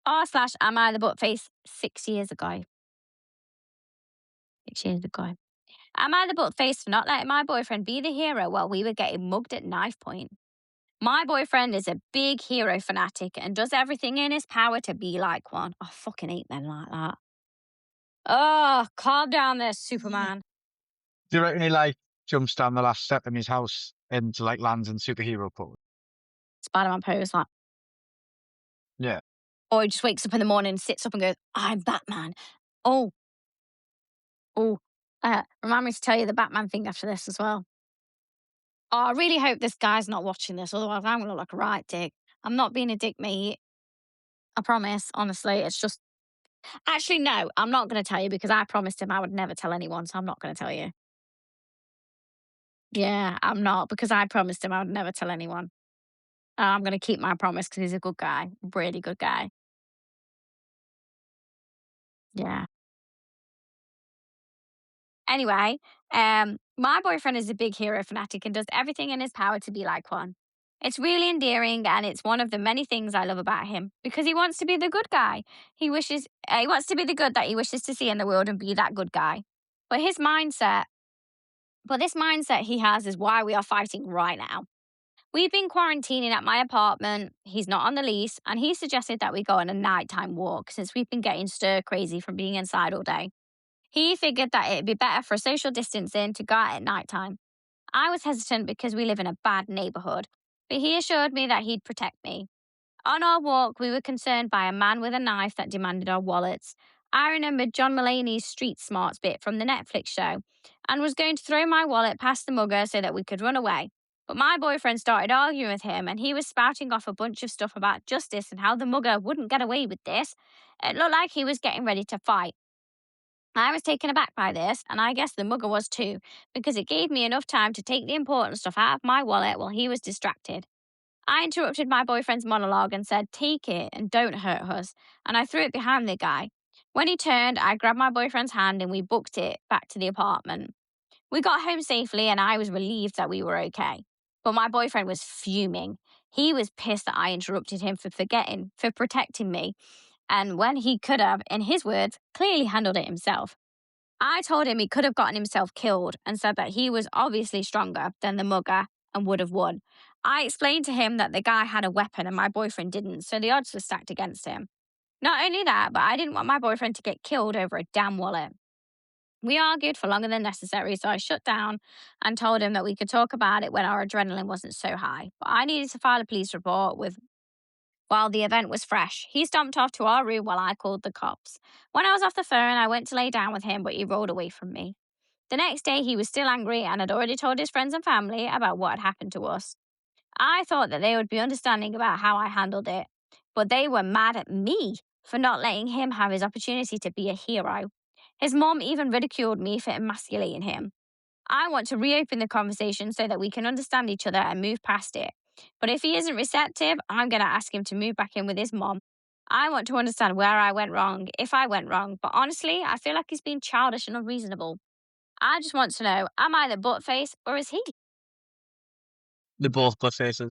r/ am I the buttface 6 years ago? 6 years ago. Am I the buttface for not letting my boyfriend be the hero while we were getting mugged at knife point? My boyfriend is a big hero fanatic and does everything in his power to be like one. I fucking hate men like that. Oh, calm down there, Superman. Do you reckon he, like, jumps down the last step in his house into, like, lands in superhero pose? Spider-Man pose, like, Yeah. or he just wakes up in the morning, sits up and goes, I'm Batman. Oh, oh. Remind me to tell you the Batman thing after this as well. Oh, I really hope this guy's not watching this, otherwise I'm gonna look like a right dick. I'm not being a dick, mate. I promise, honestly. It's just actually, no, I'm not going to tell you because I promised him I would never tell anyone, so I'm not going to tell you. Yeah, I'm not because I promised him I would never tell anyone. I'm going to keep my promise because he's a good guy, really good guy. Yeah. Anyway, my boyfriend is a big hero fanatic and does everything in his power to be like one. It's really endearing and it's one of the many things I love about him because he wants to be the good guy. He wants to be the good that he wishes to see in the world and be that good guy. But his mindset But this mindset he has is why we are fighting right now. We've been quarantining at my apartment. He's not on the lease, and he suggested that we go on a nighttime walk since we've been getting stir crazy from being inside all day. He figured that it'd be better for social distancing to go out at nighttime. I was hesitant because we live in a bad neighborhood, but he assured me that he'd protect me. On our walk, we were concerned by a man with a knife that demanded our wallets. I remembered John Mulaney's Street Smarts bit from the Netflix show and was going to throw my wallet past the mugger so that we could run away. But my boyfriend started arguing with him and he was spouting off a bunch of stuff about justice and how the mugger wouldn't get away with this. It looked like he was getting ready to fight. I was taken aback by this, and I guess the mugger was too, because it gave me enough time to take the important stuff out of my wallet while he was distracted. I interrupted my boyfriend's monologue and said, Take it and don't hurt us. And I threw it behind the guy. When he turned, I grabbed my boyfriend's hand and we booked it back to the apartment. We got home safely and I was relieved that we were okay. But my boyfriend was fuming. He was pissed that I interrupted him for protecting me. And when he could have, in his words, clearly handled it himself. I told him he could have gotten himself killed and said that he was obviously stronger than the mugger and would have won. I explained to him that the guy had a weapon and my boyfriend didn't, so the odds were stacked against him. Not only that, but I didn't want my boyfriend to get killed over a damn wallet. We argued for longer than necessary, so I shut down and told him that we could talk about it when our adrenaline wasn't so high. But I needed to file a police report with while the event was fresh. He stomped off to our room while I called the cops. When I was off the phone, I went to lay down with him, but he rolled away from me. The next day, he was still angry and had already told his friends and family about what had happened to us. I thought that they would be understanding about how I handled it, but they were mad at me for not letting him have his opportunity to be a hero. His mom even ridiculed me for emasculating him. I want to reopen the conversation so that we can understand each other and move past it. But if he isn't receptive, I'm going to ask him to move back in with his mom. I want to understand where I went wrong, if I went wrong, but honestly, I feel like he's being childish and unreasonable. I just want to know, am I the butt face or is he? They're both butt faces.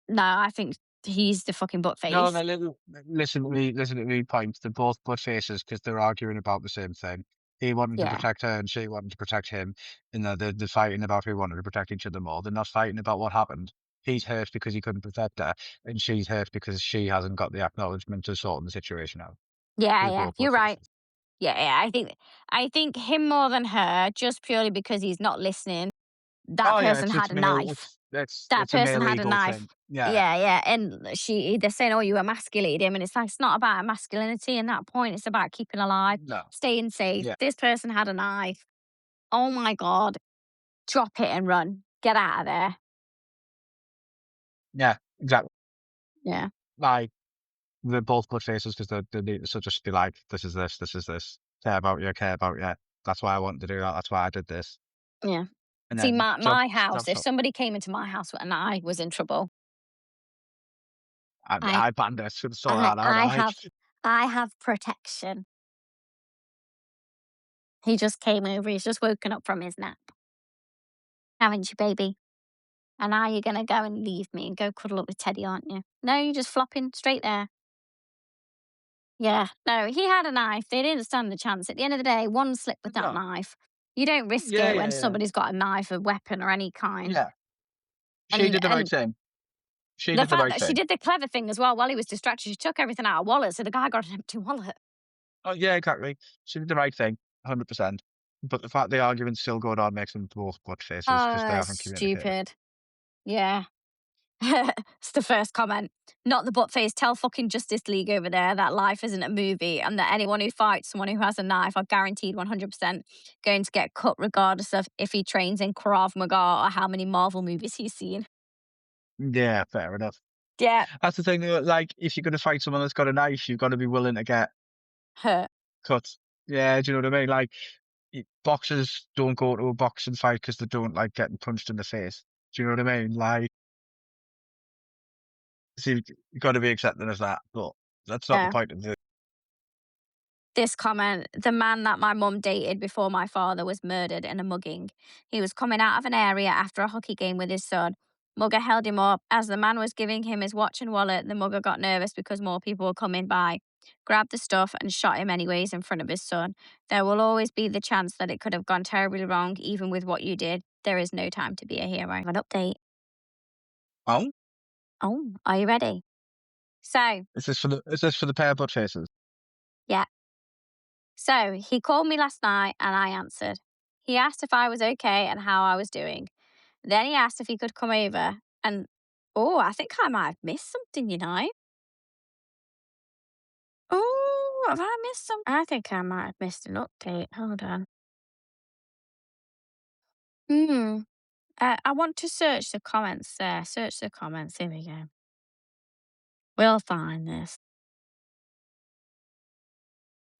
No, I think he's the fucking butt No, face. no, listen to me, point. They're both butt faces because 'cause they're arguing about the same thing. He wanted to Yeah. protect her and she wanted to protect him, and they're fighting about who wanted to protect each other more. They're not fighting about what happened. He's hurt because he couldn't protect her, and she's hurt because she hasn't got the acknowledgement to sorting the situation out. Yeah, They're yeah. both You're right. faces. Yeah, yeah. I think him more than her, just purely because he's not listening. That Oh, yeah, person it's had it's a male knife. it's it's That it's a person male had a ego knife. thing. Yeah, Yeah, yeah. And they're saying, "Oh, you emasculated him," and it's like it's not about masculinity. In that point, it's about keeping alive, no, staying safe. yeah, This person had a knife. Oh my god! Drop it and run. Get out of there. yeah, exactly. Yeah, Like, they're both good faces because they need to sort of just be like, this is this. Care about you. That's why I wanted to do that. That's why I did this. yeah. And See, then my house. jobs If up. somebody came into my house and I was in trouble, I, I banned it. Should have sorted I, that out. I have, I have protection. He just came over. He's just woken up from his nap. Haven't you, baby? And now you're gonna go and leave me and go cuddle up with Teddy, aren't you? No, you're just flopping straight there. Yeah. No, he had a knife. They didn't stand the chance. At the end of the day, one slip with that No. knife. You don't risk Yeah, it yeah, when yeah. somebody's got a knife, a weapon, or any kind. Yeah. She And did the right and thing. She the did the fact right that she thing. did the clever thing as well while he was distracted, she took everything out of wallet, so the guy got an empty wallet. Oh, yeah, exactly. She did the right thing, 100%. But the fact the argument's still going on makes them both butt faces because they Oh, haven't communicated. stupid. Yeah. It's the first comment. Not the butt face. Tell fucking Justice League over there that life isn't a movie and that anyone who fights someone who has a knife are guaranteed 100% going to get cut regardless of if he trains in Krav Maga or how many Marvel movies he's seen. Yeah, fair enough. Yeah, That's the thing, though, like, if you're gonna fight someone that's got a knife, you've gotta be willing to get hurt. cut. Yeah, do you know what I mean? Like, boxers don't go to a boxing fight because they don't like getting punched in the face. Do you know what I mean? Like, so you've got to be accepting of that, but that's not the Yeah. point of the. This comment, the man that my mum dated before my father was murdered in a mugging. He was coming out of an area after a hockey game with his son. Mugger held him up. As the man was giving him his watch and wallet, the mugger got nervous because more people were coming by, grabbed the stuff and shot him anyways in front of his son. There will always be the chance that it could have gone terribly wrong, even with what you did. There is no time to be a hero. An update. Oh, Oh, are you ready? So, is this for the pair butt faces? yeah. So he called me last night and I answered. He asked if I was okay and how I was doing. Then he asked if he could come over and, oh, I think I might have missed something, you know. Oh, have I missed some? I think I might have missed an update. Hold on. Hmm. I want to search the comments there. Search the comments. Here we go. We'll find this.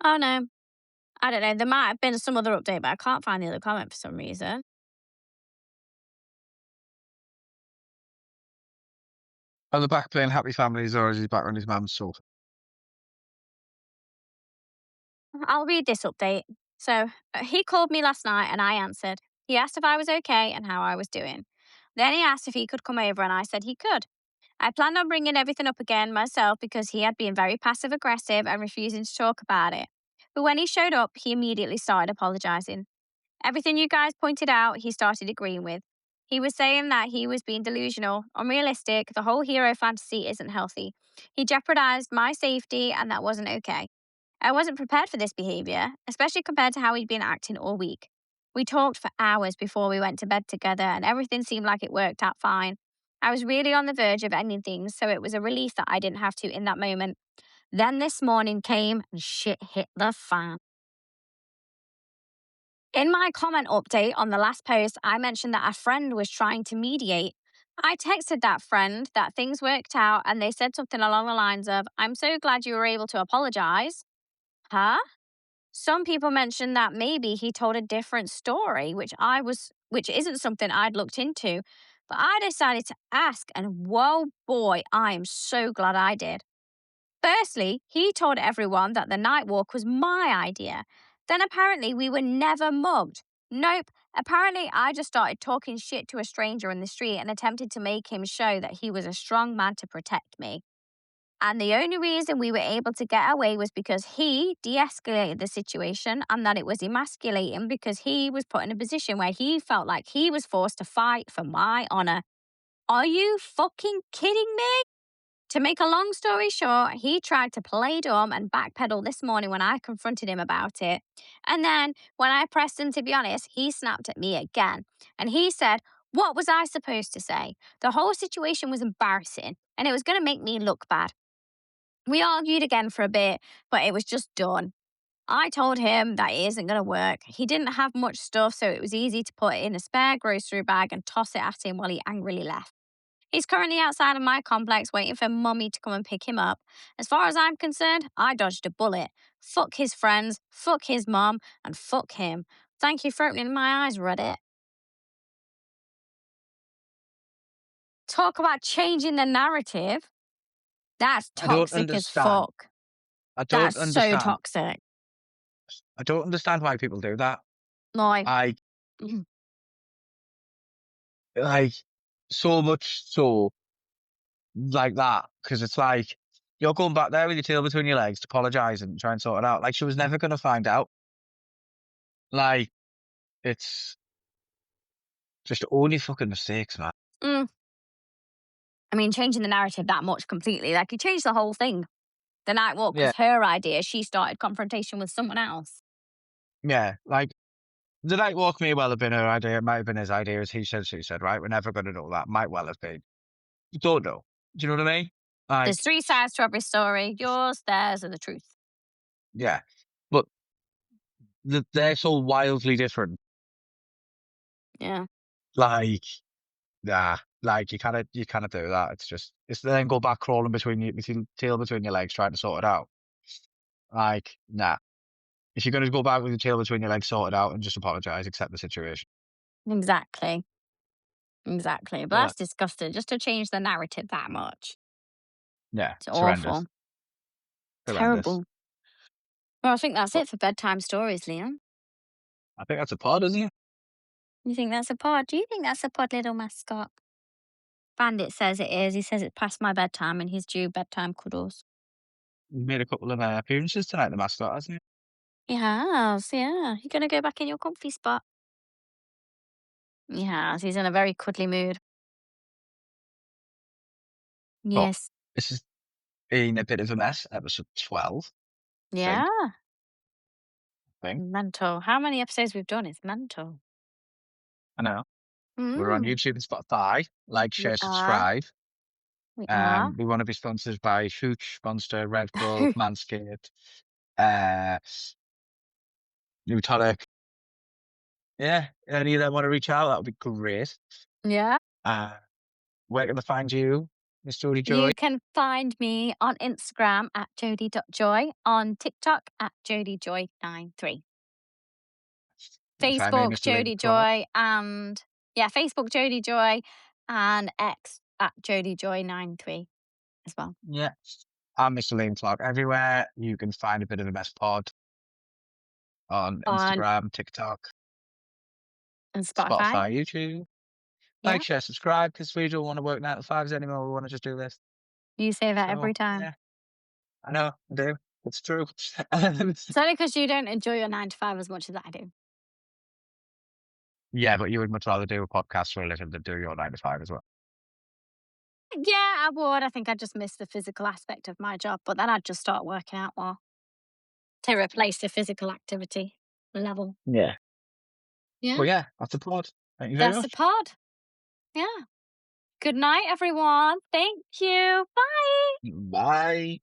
Oh, no. I don't know. There might have been some other update, but I can't find the other comment for some reason. On the back playing Happy Families, or is he back on his mum's sofa? I'll read this update. So, he called me last night and I answered. He asked if I was okay and how I was doing. Then he asked if he could come over and I said he could. I planned on bringing everything up again myself because he had been very passive aggressive and refusing to talk about it. But when he showed up, he immediately started apologizing. Everything you guys pointed out, he started agreeing with. He was saying that he was being delusional, unrealistic, the whole hero fantasy isn't healthy. He jeopardized my safety and that wasn't okay. I wasn't prepared for this behavior, especially compared to how he'd been acting all week. We talked for hours before we went to bed together, and everything seemed like it worked out fine. I was really on the verge of ending things, so it was a relief that I didn't have to in that moment. Then this morning came and shit hit the fan. In my comment update on the last post, I mentioned that a friend was trying to mediate. I texted that friend that things worked out, and they said something along the lines of, I'm so glad you were able to apologize. Huh? Some people mentioned that maybe he told a different story, which isn't something I'd looked into. But I decided to ask, and whoa boy, I am so glad I did. Firstly, he told everyone that the night walk was my idea. Then apparently we were never mugged. Nope. Apparently I just started talking shit to a stranger in the street and attempted to make him show that he was a strong man to protect me. And the only reason we were able to get away was because he de escalated the situation and that it was emasculating because he was put in a position where he felt like he was forced to fight for my honor. Are you fucking kidding me? To make a long story short, he tried to play dumb and backpedal this morning when I confronted him about it. And then when I pressed him to be honest, he snapped at me again. And he said, "What was I supposed to say? The whole situation was embarrassing and it was going to make me look bad." We argued again for a bit, but it was just done. I told him that it isn't going to work. He didn't have much stuff, so it was easy to put it in a spare grocery bag and toss it at him while he angrily left. He's currently outside of my complex waiting for mummy to come and pick him up. As far as I'm concerned, I dodged a bullet. Fuck his friends, fuck his mum, and fuck him. Thank you for opening my eyes, Reddit. Talk about changing the narrative. That's I don't toxic as understand. fuck. I don't That's so understand. toxic. I don't understand why people do that. Like, I like so much so like that because it's like you're going back there with your tail between your legs to apologise and try and sort it out. Like she was never gonna find out. Like it's just own your fucking mistakes, man. mm, I mean, changing the narrative that much completely. Like, he changed the whole thing. The night walk Yeah, was her idea. She started confrontation with someone else. yeah. Like the night walk may well have been her idea. It might have been his idea, as he said, she said. Right? We're never gonna know that. Might well have been. You don't know. Do you know what I mean? There's Like, three sides to every story yours, theirs, and the truth. yeah. But they're so wildly different. Yeah, Like, nah, like you kinda do that. It's just it's then go back crawling between you with your tail between your legs trying to sort it out. Like, nah. If you're gonna go back with your tail between your legs, sort it out and just apologise, accept the situation. exactly. Exactly. But Yeah. that's disgusting just to change the narrative that much. Yeah, It's it's horrendous. awful. Horrendous. Terrible. Well, I think that's But it for bedtime stories, Liam. I think that's a pod, isn't it? You think that's a pod? Do you think that's a pod, little mascot? Bandit says it is. He says it's past my bedtime and he's due bedtime cuddles. He's made a couple of, appearances tonight, the mascot, hasn't he? He has, yeah. You gonna go back in your comfy spot? He has. He's in a very cuddly mood. But Yes. this has been a bit of a mess, episode 12, I think, Yeah. I think. Mental. How many episodes we've done is mental. I know. We're on Mm. YouTube and Spotify. Like, We share, are. subscribe. We are. We wanna be sponsored by Hooch, Monster, Red Bull, Manscaped, uh, Nutonic. Yeah, any of them wanna reach out, that would be great. Yeah. Uh, where can I find you, Miss Jodie Joy? You can find me on Instagram at jodie.joy, on TikTok at jodiejoy93, You can find me, Facebook Mr. Liam Jodie Clark. Joy, and yeah, Facebook Jodie Joy, and X at jodiejoy93 as well. Yeah. I'm Mr. Liam Clark everywhere. You can find a bit of a mess pod on On Instagram, TikTok, and Spotify. Spotify, YouTube. Yeah. Like, share, subscribe because we don't want to work 9 to 5s anymore. We want to just do this. You say that So, every time. yeah, I know, I do. It's true. It's only because you don't enjoy your 9 to 5 as much as I do. Yeah, but you would much rather do a podcast for a living than do your 9 to 5 as well. Yeah, I would. I think I'd just miss the physical aspect of my job, but then I'd just start working out more to replace the physical activity level. Yeah. Yeah, Well, yeah, that's a pod. Thank you very that's the much. pod. Yeah. Good night, everyone. Thank you. Bye. Bye.